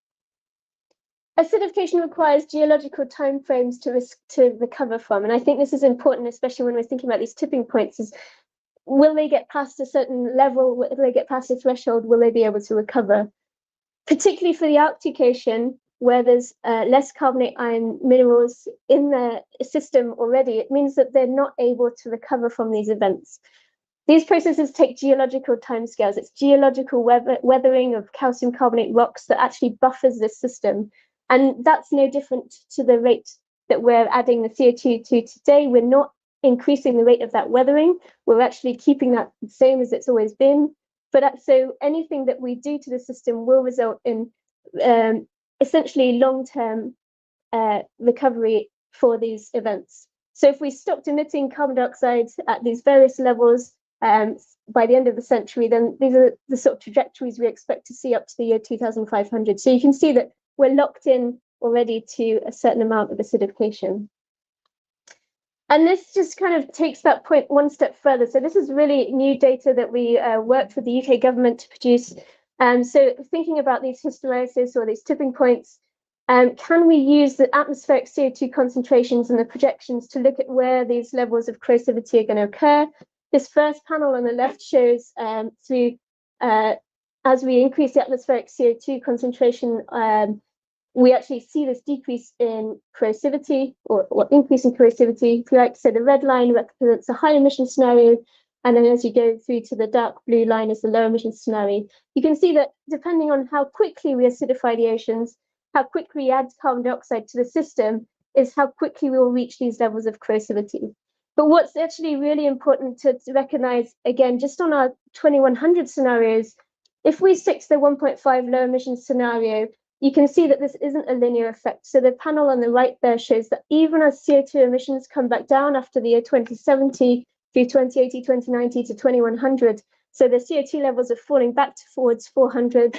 [SPEAKER 7] Acidification requires geological timeframes to recover from, and I think this is important, especially when we're thinking about these tipping points, is will they get past a certain level, will they get past a threshold, will they be able to recover? Particularly for the Arctic Ocean, where there's less carbonate ion minerals in the system already, it means that they're not able to recover from these events. These processes take geological timescales. It's geological weathering of calcium carbonate rocks that actually buffers this system. And that's no different to the rate that we're adding the CO2 to today. We're not increasing the rate of that weathering. We're actually keeping that the same as it's always been. But so anything that we do to the system will result in essentially long-term recovery for these events. So if we stopped emitting carbon dioxide at these various levels by the end of the century, then these are the sort of trajectories we expect to see up to the year 2500. So you can see that we're locked in already to a certain amount of acidification. And this just kind of takes that point one step further. So this is really new data that we worked with the UK government to produce. So thinking about these hysteresis or these tipping points, can we use the atmospheric CO2 concentrations and the projections to look at where these levels of corrosivity are going to occur? This first panel on the left shows as we increase the atmospheric CO2 concentration, we actually see this decrease in corrosivity or increase in corrosivity, if you like. So the red line represents a high emission scenario. And then as you go through to the dark blue line is the low emission scenario. You can see that depending on how quickly we acidify the oceans, how quickly we add carbon dioxide to the system is how quickly we will reach these levels of corrosivity. But what's actually really important to recognize, again, just on our 2100 scenarios, if we stick to the 1.5 low emission scenario, you can see that this isn't a linear effect. So the panel on the right there shows that even as CO2 emissions come back down after the year 2070, through 2080, 2090 to 2100, so the CO2 levels are falling back towards 400,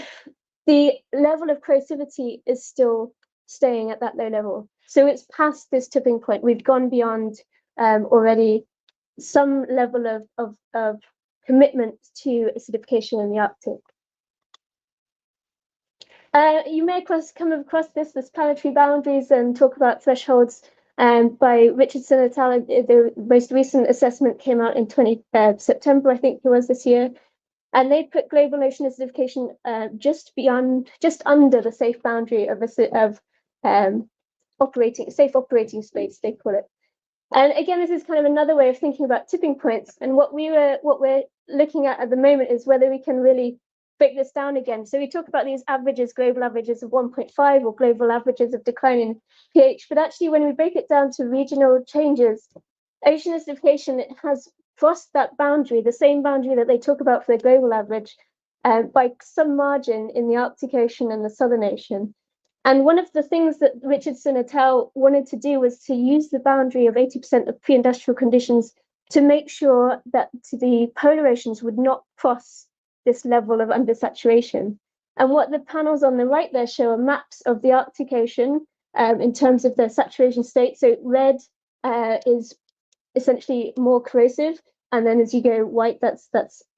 [SPEAKER 7] the level of corrosivity is still staying at that low level. So it's past this tipping point. We've gone beyond already some level of commitment to acidification in the Arctic. You may come across this planetary boundaries and talk about thresholds by Richardson et al. The most recent assessment came out in September, I think it was this year. And they put global ocean acidification just under the safe boundary of safe operating space, they call it. And again, this is kind of another way of thinking about tipping points. And what we're looking at the moment is whether we can really break this down again. So we talk about these averages, global averages of 1.5 or global averages of declining pH. But actually, when we break it down to regional changes, ocean acidification, it has crossed that boundary, the same boundary that they talk about for the global average, by some margin in the Arctic Ocean and the Southern Ocean. And one of the things that Richardson et al. Wanted to do was to use the boundary of 80% of pre-industrial conditions to make sure that the polar oceans would not cross this level of undersaturation. And what the panels on the right there show are maps of the Arctic Ocean in terms of their saturation state. So red is essentially more corrosive, and then as you go white, that's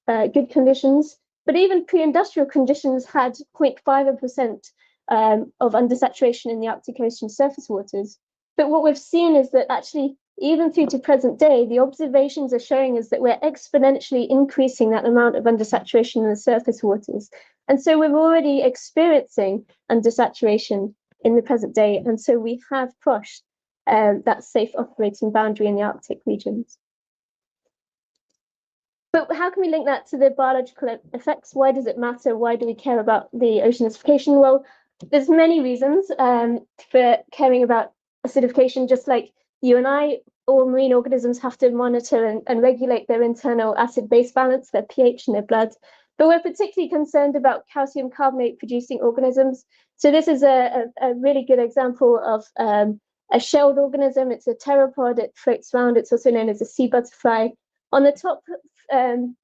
[SPEAKER 7] good conditions. But even pre-industrial conditions had 0.5% of undersaturation in the Arctic Ocean surface waters. But what we've seen is that actually, even through to present day, the observations are showing us that we're exponentially increasing that amount of undersaturation in the surface waters. And so we're already experiencing undersaturation in the present day. And so we have crossed that safe operating boundary in the Arctic regions. But how can we link that to the biological effects? Why does it matter? Why do we care about the ocean acidification? Well, there's many reasons for caring about acidification. Just like you and I, all marine organisms have to monitor and regulate their internal acid-base balance, their pH in their blood. But we're particularly concerned about calcium carbonate producing organisms. So this is a really good example of a shelled organism. It's a pteropod. It floats around. It's also known as a sea butterfly. On the top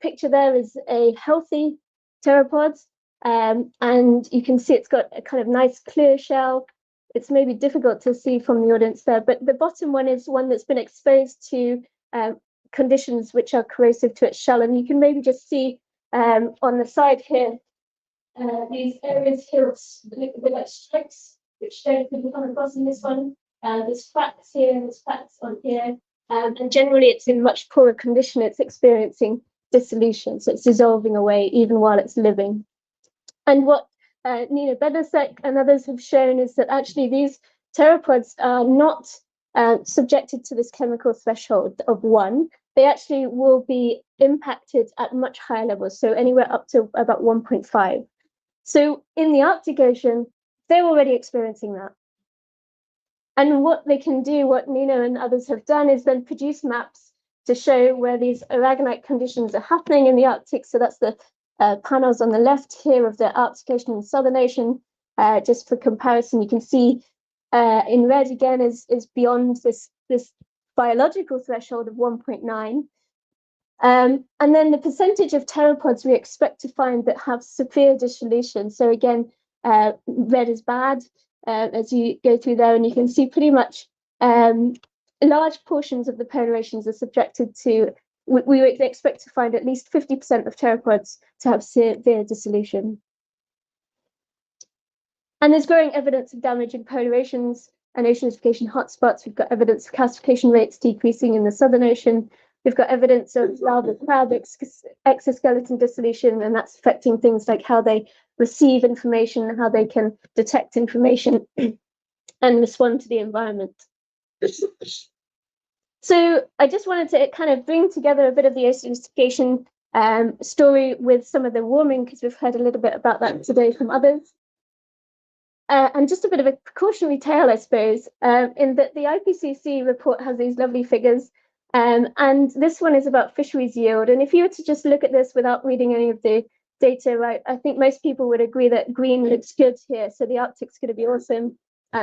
[SPEAKER 7] picture there is a healthy pteropod. And you can see it's got a kind of nice clear shell. It's maybe difficult to see from the audience there, but the bottom one is one that's been exposed to conditions which are corrosive to its shell. And you can maybe just see on the side here, these areas here with like stripes, which don't come across in this one. There's cracks here, there's cracks on here. And generally it's in much poorer condition. It's experiencing dissolution, so it's dissolving away even while it's living. And what Nina Bednarczyk and others have shown is that actually these pteropods are not subjected to this chemical threshold of 1. They actually will be impacted at much higher levels, so anywhere up to about 1.5. So in the Arctic Ocean, they're already experiencing that. And what they can do, what Nina and others have done, is then produce maps to show where these aragonite conditions are happening in the Arctic. So that's the panels on the left here of the Arctic Ocean and Southern Ocean. Just for comparison, you can see in red again is beyond this biological threshold of 1.9. And then the percentage of pteropods we expect to find that have severe dissolution. So again, red is bad as you go through there, and you can see pretty much large portions of the polar oceans are subjected to, we would expect to find at least 50% of pteropods to have severe dissolution. And there's growing evidence of damage in polar oceans and oceanification hotspots. We've got evidence of calcification rates decreasing in the Southern Ocean. We've got evidence of larval crab exoskeleton dissolution, and that's affecting things like how they receive information, how they can detect information and respond to the environment. So I just wanted to kind of bring together a bit of the oceanification story with some of the warming, because we've heard a little bit about that today from others. And just a bit of a precautionary tale, I suppose, in that the IPCC report has these lovely figures. And this one is about fisheries yield. And if you were to just look at this without reading any of the data, right, I think most people would agree that green looks good here. So the Arctic's going to be awesome.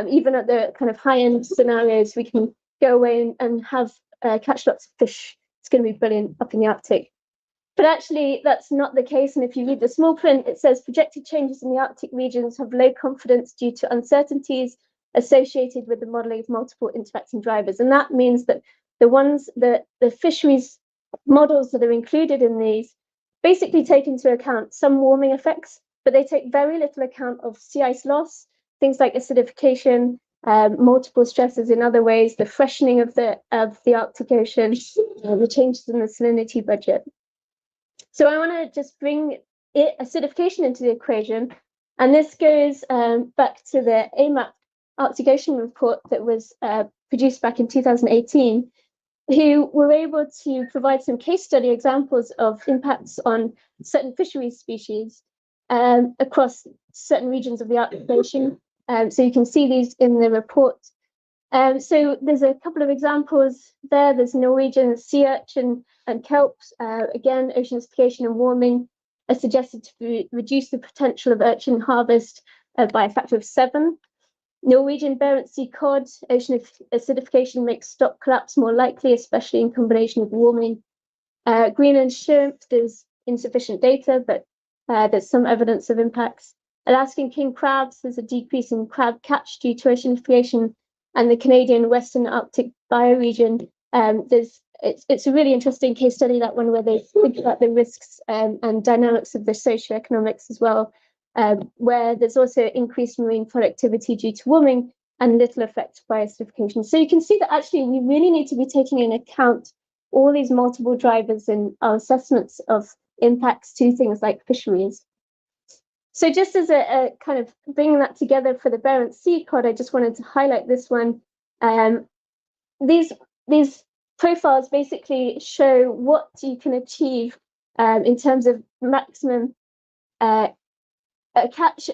[SPEAKER 7] Even at the kind of high-end scenarios, we can go away and have catch lots of fish. It's going to be brilliant up in the Arctic. But actually, that's not the case. And if you read the small print, it says projected changes in the Arctic regions have low confidence due to uncertainties associated with the modeling of multiple interacting drivers. And that means that the fisheries models that are included in these basically take into account some warming effects, but they take very little account of sea ice loss, things like acidification, multiple stresses in other ways, the freshening of the Arctic Ocean, the changes in the salinity budget. So I want to just bring acidification into the equation, and this goes back to the AMAP Arctic Ocean report that was produced back in 2018, who were able to provide some case study examples of impacts on certain fisheries species across certain regions of the Arctic Ocean. So you can see these in the report. So there's a couple of examples there. There's Norwegian sea urchin and kelp. Again, oceanification and warming are suggested to reduce the potential of urchin harvest by a factor of 7. Norwegian Barents Sea cod, ocean acidification makes stock collapse more likely, especially in combination with warming. Greenland shrimp, there's insufficient data, but there's some evidence of impacts. Alaskan king crabs, there's a decrease in crab catch due to oceanification, and the Canadian Western Arctic bioregion. It's a really interesting case study, that one, where they think about the risks and dynamics of the socioeconomics as well, where there's also increased marine productivity due to warming and little effect by acidification. So you can see that actually we really need to be taking into account all these multiple drivers in our assessments of impacts to things like fisheries. So just as a kind of bringing that together for the Barents Sea cod, I just wanted to highlight this one. These profiles basically show what you can achieve in terms of maximum catch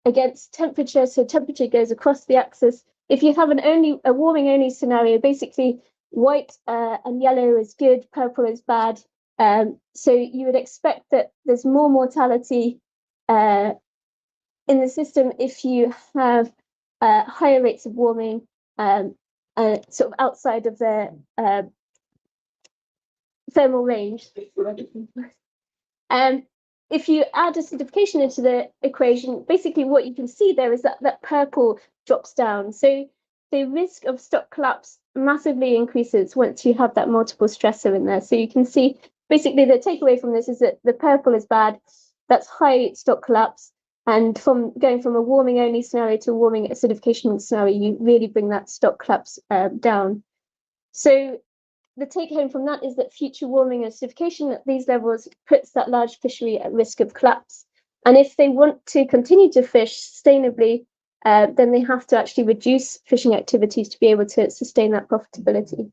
[SPEAKER 7] against temperature. So temperature goes across the axis. If you have a warming only scenario, basically white and yellow is good, purple is bad. So you would expect that there's more mortality in the system if you have higher rates of warming, sort of outside of the thermal range. If you add acidification into the equation, basically what you can see there is that purple drops down. So the risk of stock collapse massively increases once you have that multiple stressor in there. So you can see basically the takeaway from this is that the purple is bad, that's high stock collapse. And from going from a warming only scenario to a warming acidification scenario, you really bring that stock collapse down. So the take home from that is that future warming and acidification at these levels puts that large fishery at risk of collapse. And if they want to continue to fish sustainably, then they have to actually reduce fishing activities to be able to sustain that profitability.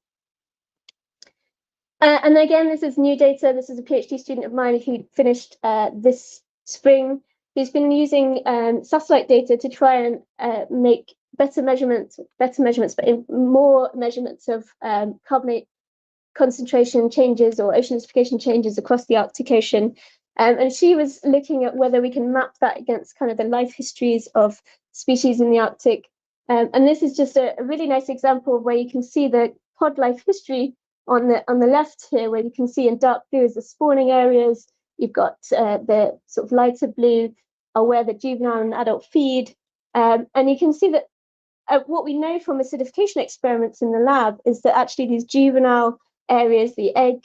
[SPEAKER 7] And again, this is new data. This is a PhD student of mine who finished this spring. He's been using satellite data to try and make better measurements, but more measurements of carbonate concentration changes or ocean acidification changes across the Arctic Ocean. And she was looking at whether we can map that against kind of the life histories of species in the Arctic And this is just a really nice example of where you can see the pod life history on the left here, where you can see in dark blue is the spawning areas. You've got the sort of lighter blue are where the juvenile and adult feed. And you can see that what we know from acidification experiments in the lab is that actually these juvenile areas, the egg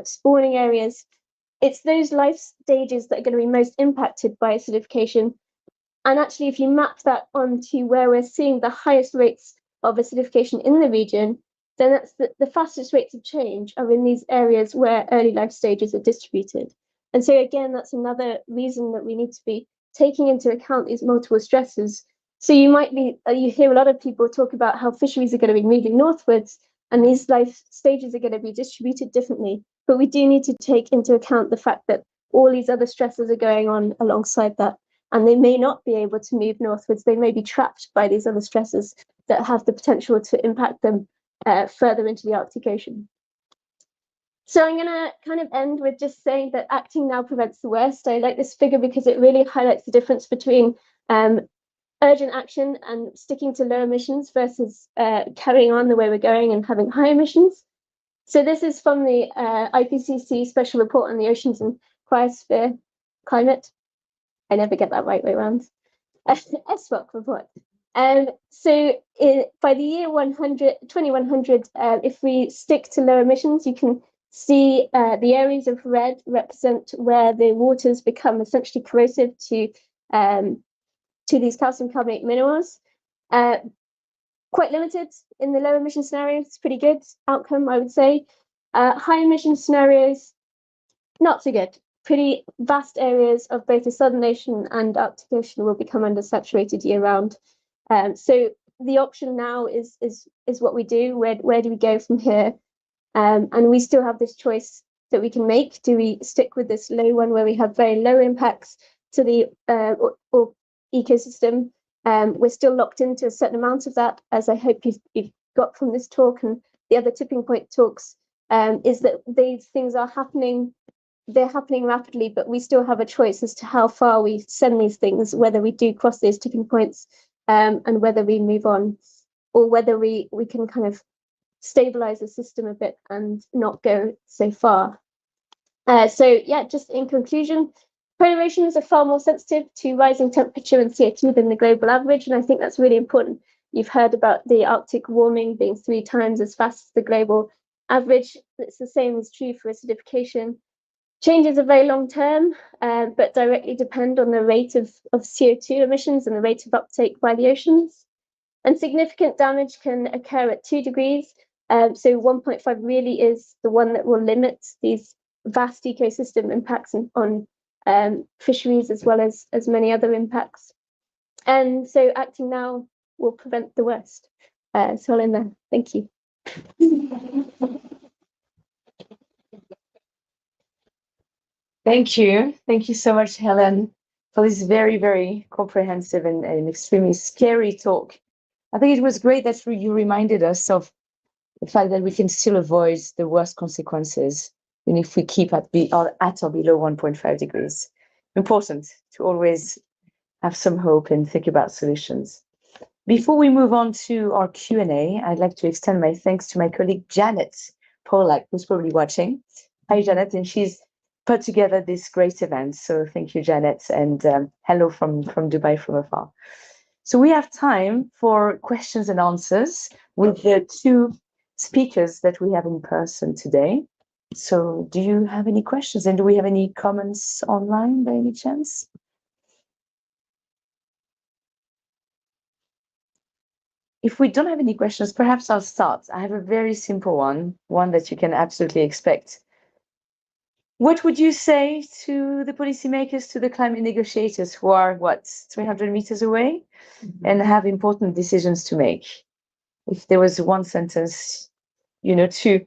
[SPEAKER 7] spawning areas, it's those life stages that are going to be most impacted by acidification. And actually, if you map that onto where we're seeing the highest rates of acidification in the region, then that's the fastest rates of change are in these areas where early life stages are distributed. And so again, that's another reason that we need to be taking into account these multiple stresses. So you hear a lot of people talk about how fisheries are going to be moving northwards and these life stages are going to be distributed differently. But we do need to take into account the fact that all these other stresses are going on alongside that. And they may not be able to move northwards. They may be trapped by these other stresses that have the potential to impact them further into the Arctic Ocean. So I'm going to kind of end with just saying that acting now prevents the worst. I like this figure because it really highlights the difference between urgent action and sticking to low emissions versus carrying on the way we're going and having high emissions. So this is from the IPCC Special Report on the Oceans and Cryosphere Climate. I never get that right way around. SWOC report. So by the year 2100, if we stick to low emissions, you can see the areas of red represent where the waters become essentially corrosive to these calcium carbonate minerals. Quite limited in the low emission scenarios. It's pretty good outcome, I would say. High emission scenarios, not so good. Pretty vast areas of both the Southern Ocean and Arctic Ocean will become undersaturated year round. So the option now is what we do. Where do we go from here? And we still have this choice that we can make. Do we stick with this low one where we have very low impacts to the or ecosystem? We're still locked into a certain amount of that, as I hope you've got from this talk and the other tipping point talks, is that these things are happening. They're happening rapidly, but we still have a choice as to how far we send these things, whether we do cross those tipping points and whether we move on, or whether we can kind of stabilize the system a bit and not go so far. So yeah, just in conclusion, polar oceans are far more sensitive to rising temperature and CO2 than the global average, and I think that's really important. You've heard about the Arctic warming being 3 times as fast as the global average. It's the same is true for acidification. Changes are very long term, but directly depend on the rate of CO2 emissions and the rate of uptake by the oceans. And significant damage can occur at 2 degrees. So 1.5 really is the one that will limit these vast ecosystem impacts on fisheries as well as many other impacts. And so acting now will prevent the worst. So I'll end there. Thank you.
[SPEAKER 2] Thank you. Thank you so much, Helen, for this very, very comprehensive and extremely scary talk. I think it was great that you reminded us of the fact that we can still avoid the worst consequences, even if we keep at or below 1.5 degrees. Important to always have some hope and think about solutions. Before we move on to our Q&A, I'd like to extend my thanks to my colleague Janet Polak, who's probably watching. Hi, Janet, and she's put together this great event. So thank you, Janet, and hello from Dubai from afar. So we have time for questions and answers with the 2 speakers that we have in person today. So do you have any questions, and do we have any comments online by any chance? If we don't have any questions, perhaps I'll start. I have a very simple one that you can absolutely expect. What would you say to the policymakers, to the climate negotiators who are, 300 meters away and have important decisions to make? If there was one sentence, to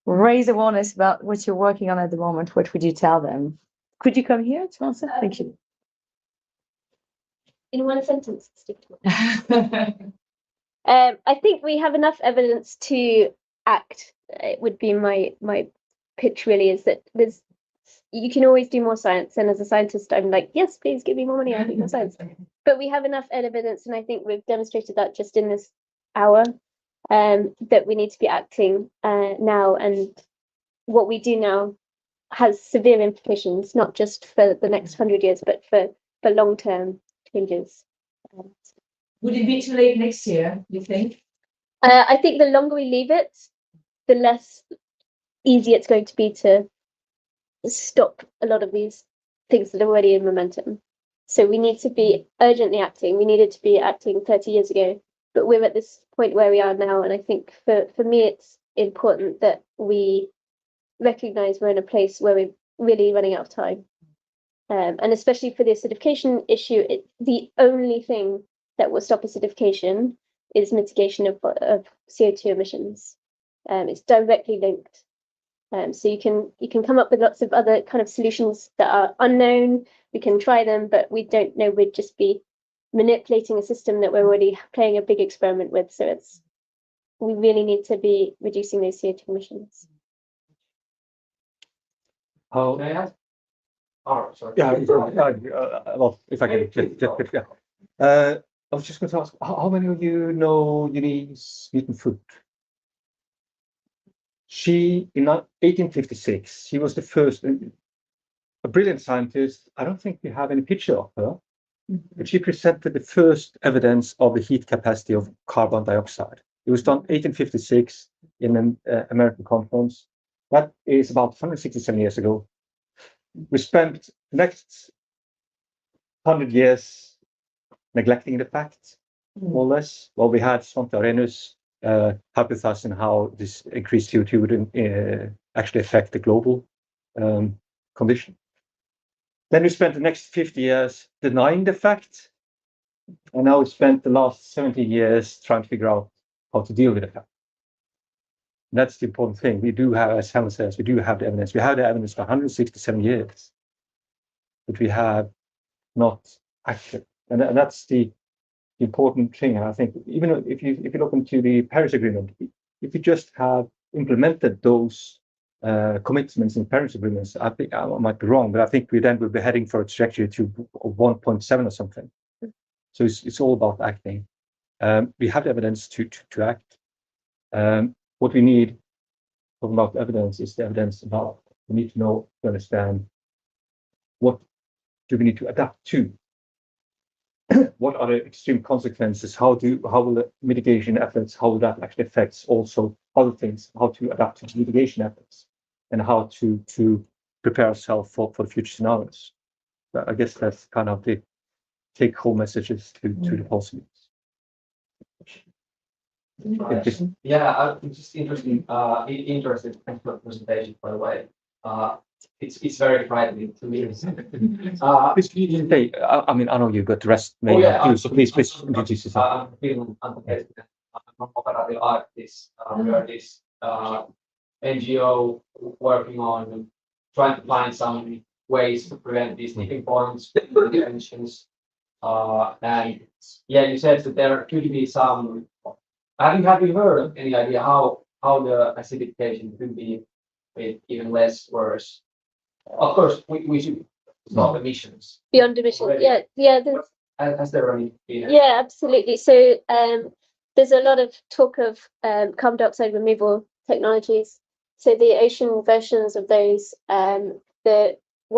[SPEAKER 2] raise awareness about what you're working on at the moment, what would you tell them? Could you come here to answer? Thank you.
[SPEAKER 7] In one sentence, stick to it. I think we have enough evidence to act. It would be my pitch really, is that there's you can always do more science. And as a scientist, I'm like, yes, please give me more money. I'll do more science. But we have enough evidence, and I think we've demonstrated that just in this hour, that we need to be acting now. And what we do now has severe implications, not just for the next 100 years, but for long-term changes.
[SPEAKER 2] Would it be too late next year, you think?
[SPEAKER 7] I think the longer we leave it, the less easy it's going to be to stop a lot of these things that are already in momentum. So we need to be urgently acting. We needed to be acting 30 years ago, but we're at this point where we are now. And I think for me, it's important that we recognize we're in a place where we're really running out of time. And especially for the acidification issue, the only thing that will stop acidification is mitigation of CO2 emissions. It's directly linked. So you can come up with lots of other kind of solutions that are unknown. We can try them, but we don't know. We'd just be manipulating a system that we're already playing a big experiment with. So we really need to be reducing those CO2 emissions.
[SPEAKER 3] How?
[SPEAKER 8] May I ask? Oh, sorry.
[SPEAKER 3] Yeah, well, if I can just, yeah. I was just going to ask, how many of you know Eunice Newton-Foote? She, in 1856, she was the first, a brilliant scientist. I don't think we have any picture of her, but she presented the first evidence of the heat capacity of carbon dioxide. It was done 1856 in an American conference. That is about 167 years ago. We spent the next 100 years neglecting the fact, more or less. Well, we had Svante Arrhenius hypothesizing how this increased CO2 would actually affect the global condition. Then we spent the next 50 years denying the fact, and now we spent the last 70 years trying to figure out how to deal with the fact. And that's the important thing. We do have, as Helen says, we do have the evidence. We have the evidence for 167 years, but we have not acted. And that's the important thing. I think even if you look into the Paris Agreement, if you just have implemented those commitments in Paris agreements, I think I might be wrong, but I think we then will be heading for a trajectory to 1.7 or something. So it's all about acting. We have the evidence to act. What we need, talking about evidence, is the evidence about. We need to know, to understand, what do we need to adapt to? What are the extreme consequences? How will the mitigation efforts, how will that actually affect also other things? How to adapt to mitigation efforts, and how to prepare ourselves for the future scenarios. I guess that's kind of the take-home messages to the policy.
[SPEAKER 8] Yeah, I'm just interested in the presentation, by the way. It's very frightening to me.
[SPEAKER 3] Please, can you say, I mean, I know you, but the rest may not do, so please introduce yourself.
[SPEAKER 8] I'm Greenland Ice Sheet. I'm from Receding Arctic. We are this NGO working on trying to find some ways to prevent these tipping points, interventions. And yeah, you said that there could be some. Have you heard of any idea how the acidification could be made even less worse? Of course, we should stop emissions.
[SPEAKER 7] Beyond emissions, yeah.
[SPEAKER 8] Has there already been?
[SPEAKER 7] Yeah, absolutely. So there's a lot of talk of carbon dioxide removal technologies. So the ocean versions of those, one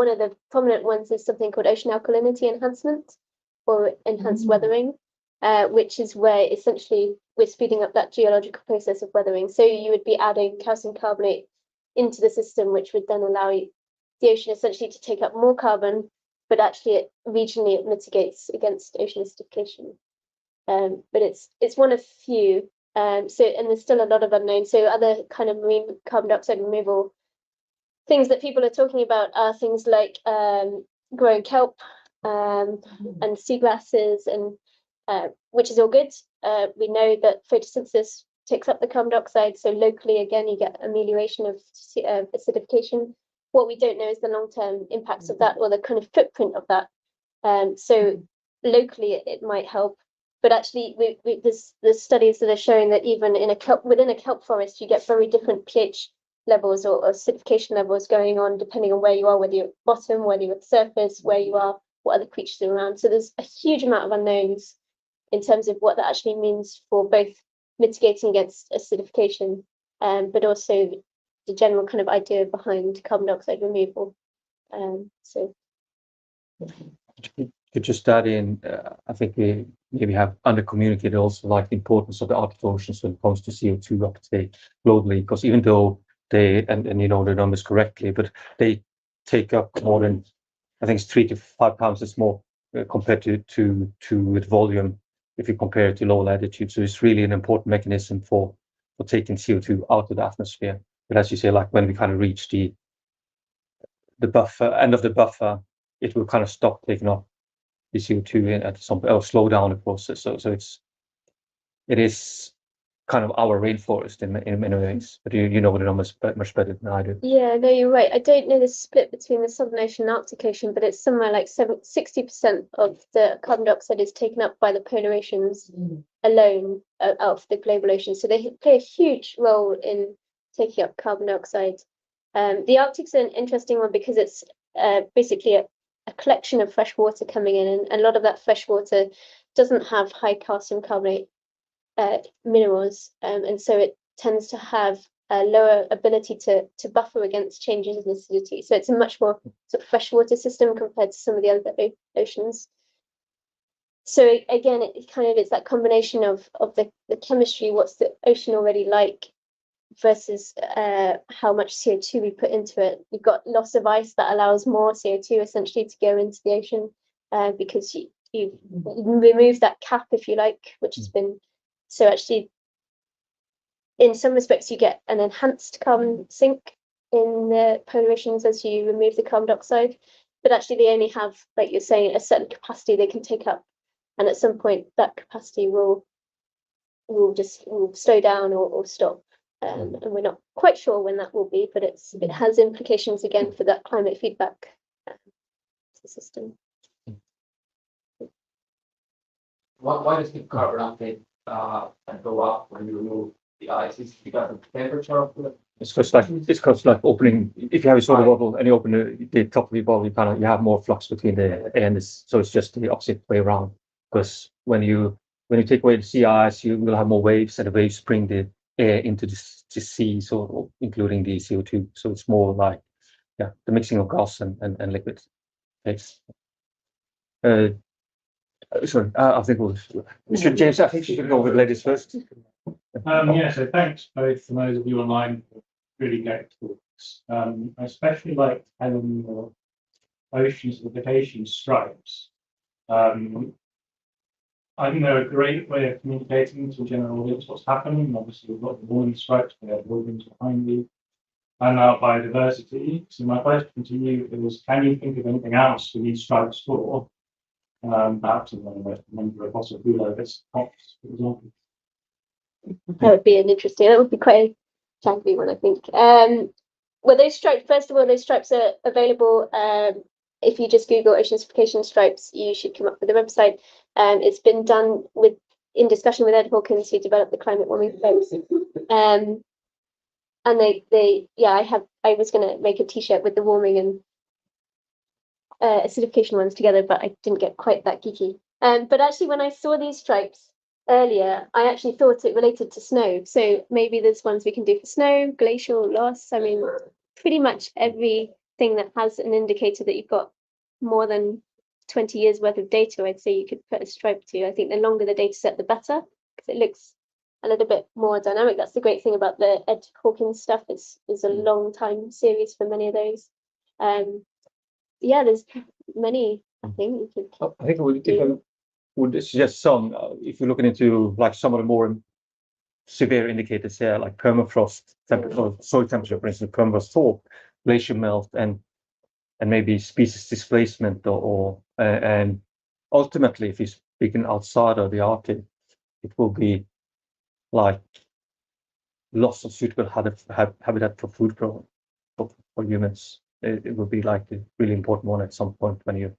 [SPEAKER 7] of the prominent ones is something called ocean alkalinity enhancement, or enhanced weathering, which is where essentially we're speeding up that geological process of weathering. So you would be adding calcium carbonate into the system, which would then allow the ocean essentially to take up more carbon, but actually regionally it mitigates against ocean acidification. But it's one of few. And there's still a lot of unknown. So other kind of marine carbon dioxide removal things that people are talking about are things like growing kelp and seagrasses, and which is all good. We know that photosynthesis takes up the carbon dioxide, so locally again you get amelioration of acidification. What we don't know is the long-term impacts of that, or the kind of footprint of that. So locally it might help, but actually there's studies that are showing that even in within a kelp forest you get very different pH levels or acidification levels going on depending on where you are, whether you're at the bottom, whether you're at the surface, where you are, what other creatures are around. So there's a huge amount of unknowns in terms of what that actually means for both mitigating against acidification, but also the general kind of idea behind carbon dioxide removal. So
[SPEAKER 3] Could just add in, I think we maybe have under-communicated also like the importance of the Arctic oceans when it comes to CO2 uptake globally, because even though they, and you know the numbers correctly, but they take up more than, I think it's 3 to 5 times as more compared to with volume if you compare it to low latitude. So it's really an important mechanism for taking CO2 out of the atmosphere. But as you say, like when we kind of reach the buffer, end of the buffer, it will kind of stop taking up the CO2 at some or slow down the process. So it is kind of our rainforest in many ways. But you know the numbers much better than I do.
[SPEAKER 7] yeah, no, you're right. I don't know the split between the Southern Ocean and Arctic Ocean, but it's somewhere like 60% of the carbon dioxide is taken up by the polar oceans alone out of the global ocean. So they play a huge role in taking up carbon dioxide. The Arctic's an interesting one because it's basically a collection of fresh water coming in, and a lot of that fresh water doesn't have high calcium carbonate minerals, and so it tends to have a lower ability to buffer against changes in acidity. So it's a much more sort of freshwater system compared to some of the other oceans. So again, it kind of is that combination of the chemistry, what's the ocean already like, versus how much CO2 we put into it. You've got loss of ice that allows more CO2 essentially to go into the ocean because you remove that cap, if you like, which has been, so actually in some respects you get an enhanced carbon sink in the polar oceans as you remove the carbon dioxide, but actually they only have, like you're saying, a certain capacity they can take up, and at some point that capacity will slow down or stop. And we're not quite sure when that will be, but it has implications again for that climate feedback system.
[SPEAKER 8] Why does the carbon uptake go up when you remove the ice? Is it because of the temperature of the?
[SPEAKER 3] It's because like opening. If you have a soda bottle and you open the top of the bottle, you have more flux between the ends. So it's just the opposite way around. Because when you take away the sea ice, you will have more waves, and the waves bring the air into the sea, so including the CO2. So it's more like the mixing of gas and liquid. It's sorry, I think Mr. James, I think you should go with ladies first.
[SPEAKER 9] So thanks both for those of you online for really great talks. I especially like having your ocean acidification stripes. I think they're a great way of communicating to the general audience what's happening. Obviously, we've got the warning stripes, we have buildings behind you, and now biodiversity. So my question to you is, can you think of anything else we need stripes for? Perhaps a number of fossil fuel overs, for example.
[SPEAKER 7] That would be that would be quite a challenging one, I think. Well, those stripes, first of all, those stripes are available. If you just Google ocean acidification stripes, you should come up with the website. It's been done in discussion with Ed Hawkins, who developed the climate warming folks. And I was going to make a t-shirt with the warming and acidification ones together, but I didn't get quite that geeky. But actually, when I saw these stripes earlier, I actually thought it related to snow. So maybe there's ones we can do for snow, glacial loss. I mean, pretty much everything that has an indicator that you've got more than 20 years worth of data, I'd say you could put a stripe to. I think the longer the data set, the better, because it looks a little bit more dynamic. That's the great thing about the Ed Hawkins stuff. It's a long time series for many of those. There's many, I think.
[SPEAKER 3] I think I would suggest some, if you're looking into like some of the more severe indicators here, like permafrost temperature, soil temperature, for instance, permafrost thaw, glacier melt, and maybe species displacement, and ultimately, if you're speaking outside of the Arctic, it will be like loss of suitable habitat for food for humans. It will be like a really important one at some point when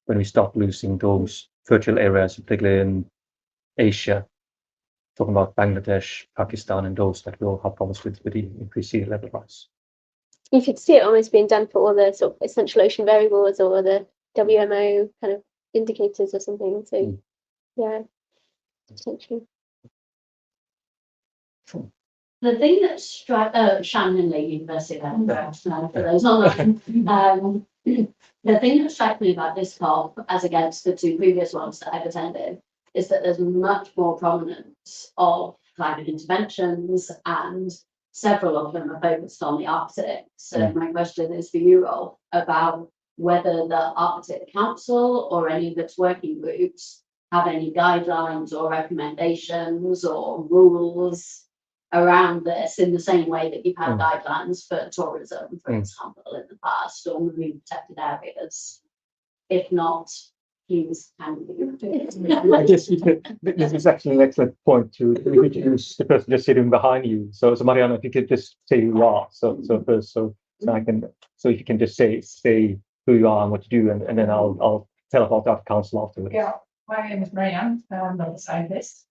[SPEAKER 3] we start losing those fertile areas, particularly in Asia, talking about Bangladesh, Pakistan, and those that will have problems with the increased sea level rise.
[SPEAKER 7] You could see it almost being done for all the sort of essential ocean variables or the WMO kind of indicators or something. So yeah, potentially.
[SPEAKER 10] The thing that Shannon Lee University, for those online, the thing that struck me about this COP, as against the two previous ones that I've attended, is that there's much more prominence of climate interventions, and several of them are focused on the Arctic. So my question is for you, Rolf, about whether the Arctic Council or any of its working groups have any guidelines or recommendations or rules around this, in the same way that you've had guidelines for tourism, for example, in the past, or marine protected areas. If not, please can you?
[SPEAKER 3] I guess this is actually an excellent point to introduce the person just sitting behind you. So Mariana, if you could just say who you are. So first, so if you can just say who you are and what you do, and then I'll tell about our council afterwards.
[SPEAKER 11] Yeah, my name is Marianne. I'm a scientist.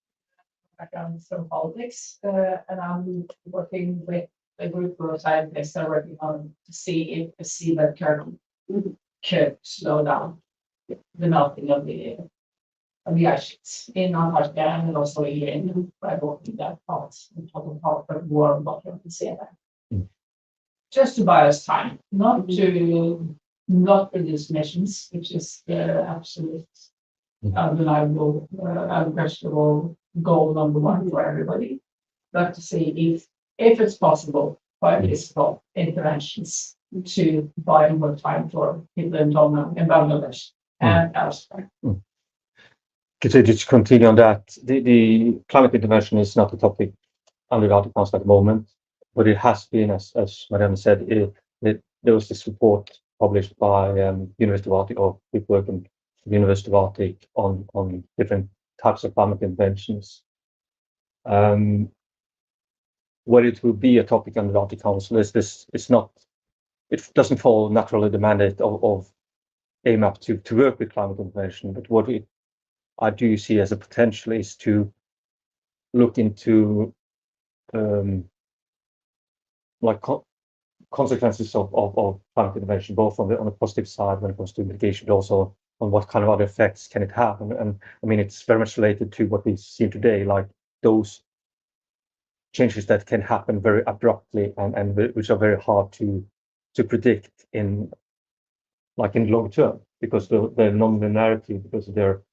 [SPEAKER 11] Background from politics, and I'm working with a group of scientists that are working on to see if the seabed current could slow down the melting of the ice sheets in Antarctica and also here in that part, of warm bottom of the sea. Just to buy us time, not reduce emissions, which is the absolute undeniable, unquestionable goal number one for everybody, but to see if it's possible by municipal interventions to buy more time for people in Tonga, in Bangladesh, and elsewhere.
[SPEAKER 3] So just continue on that. The climate intervention is not a topic under the Arctic Council at the moment, but it has been, as Marianne said, there was this report published by University of Arctic, or people working at the University of Arctic on different types of climate interventions. Whether it will be a topic under the Arctic Council is this. It doesn't follow naturally the mandate of AMAP to work with climate intervention. But what I do see as a potential is to look into consequences of climate intervention, both on the positive side when it comes to mitigation, but also on what kind of other effects can it have. And I mean, it's very much related to what we see today, like those changes that can happen very abruptly and which are very hard to predict in long term, because they're non-linearity, because they're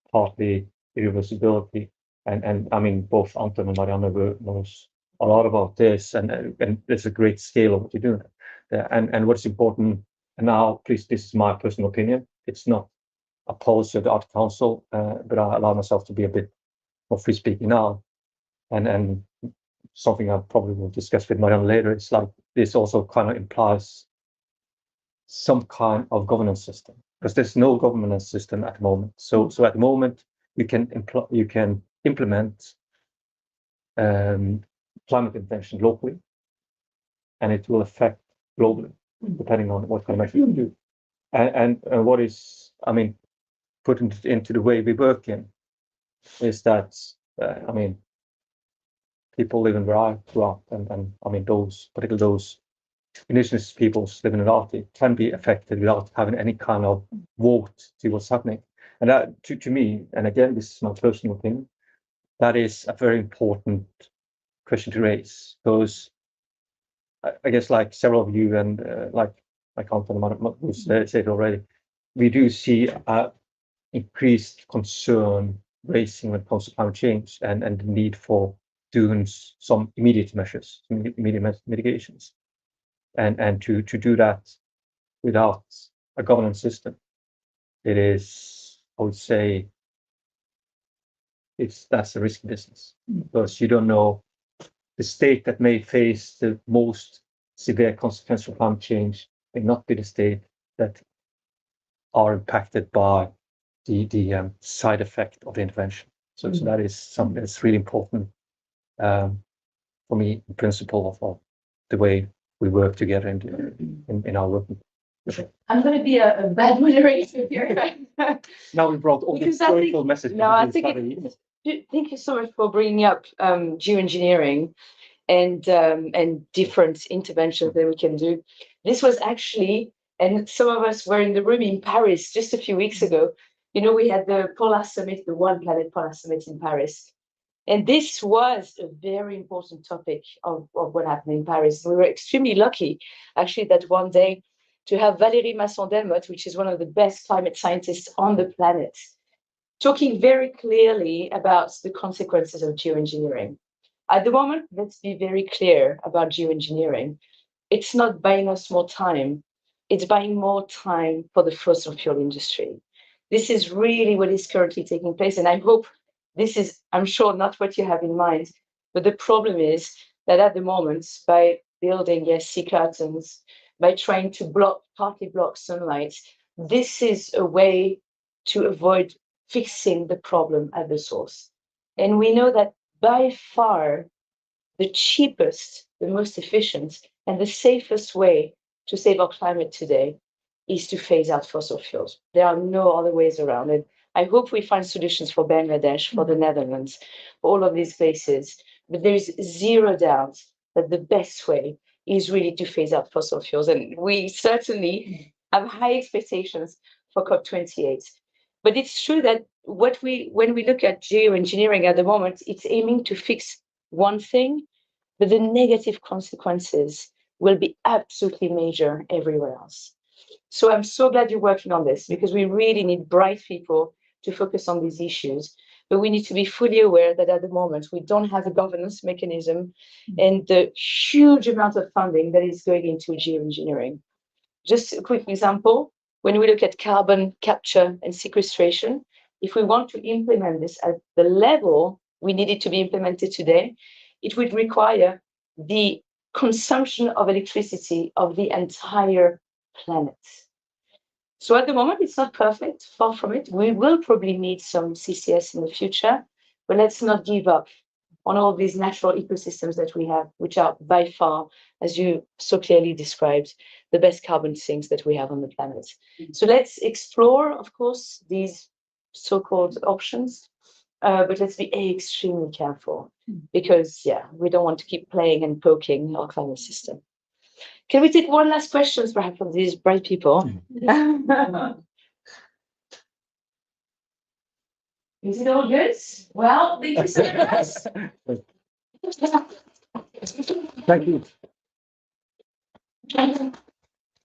[SPEAKER 3] partly irreversibility. And I mean, both Anton and Marianne knows a lot about this, and there's a great scale of what you're doing. And what's important, and now, please, this is my personal opinion, it's not a policy of the Arctic Council, but I allow myself to be a bit more free speaking now. And something I probably will discuss with Marianne later, it's like this also kind of implies some kind of governance system, because there's no governance system at the moment. So at the moment, you can implement climate intervention locally, and it will affect globally, depending on what kind of measures you do. And what is, I mean, putting it into the way we work in, is that, I mean, people living where I grew up, and I mean, particularly those indigenous peoples living in the Arctic can be affected without having any kind of vote to what's happening. And that, to me, and again, this is my personal opinion, that is a very important question to raise, because I guess, like several of you and like Anton who said already, we do see increased concern raising when it comes to climate change and the need for doing some immediate measures, immediate mitigations, and to do that without a governance system, it is, I would say, that's a risky business, because you don't know the state that may face the most severe consequences of climate change may not be the state that are impacted by the side effect of the intervention. So that is something that's really important for me, in principle of the way we work together in our work.
[SPEAKER 2] I'm going to be a bad moderator here.
[SPEAKER 3] Now we brought all the historical messages.
[SPEAKER 2] No, I think Thank you so much for bringing up geoengineering and different interventions that we can do. This was actually, and some of us were in the room in Paris just a few weeks ago. You know, we had the Polar Summit, the One Planet Polar Summit in Paris. And this was a very important topic of what happened in Paris. We were extremely lucky, actually, that one day to have Valérie Masson-Delmotte, which is one of the best climate scientists on the planet, talking very clearly about the consequences of geoengineering. At the moment, let's be very clear about geoengineering. It's not buying us more time. It's buying more time for the fossil fuel industry. This is really what is currently taking place. And I hope this is, I'm sure, not what you have in mind. But the problem is that at the moment, by building, yes, sea curtains, by trying to partly block sunlight, this is a way to avoid fixing the problem at the source. And we know that by far, the cheapest, the most efficient, and the safest way to save our climate today is to phase out fossil fuels. There are no other ways around it. I hope we find solutions for Bangladesh, for the Netherlands, for all of these places. But there is zero doubt that the best way is really to phase out fossil fuels. And we certainly have high expectations for COP28. But it's true that when we look at geoengineering at the moment, it's aiming to fix one thing, but the negative consequences will be absolutely major everywhere else. So I'm so glad you're working on this, because we really need bright people to focus on these issues. But we need to be fully aware that at the moment, we don't have a governance mechanism and the huge amount of funding that is going into geoengineering. Just a quick example, when we look at carbon capture and sequestration, if we want to implement this at the level we need it to be implemented today, it would require the consumption of electricity of the entire planet. So at the moment, it's not perfect, far from it. We will probably need some CCS in the future, but let's not give up on all these natural ecosystems that we have, which are by far, as you so clearly described, the best carbon sinks that we have on the planet. So let's explore, of course, these so-called options, but let's be extremely careful because, yeah, we don't want to keep playing and poking our climate system. Can we take one last question, perhaps, from these bright people? Is it all good? Well, thank you so much.
[SPEAKER 3] Thank you.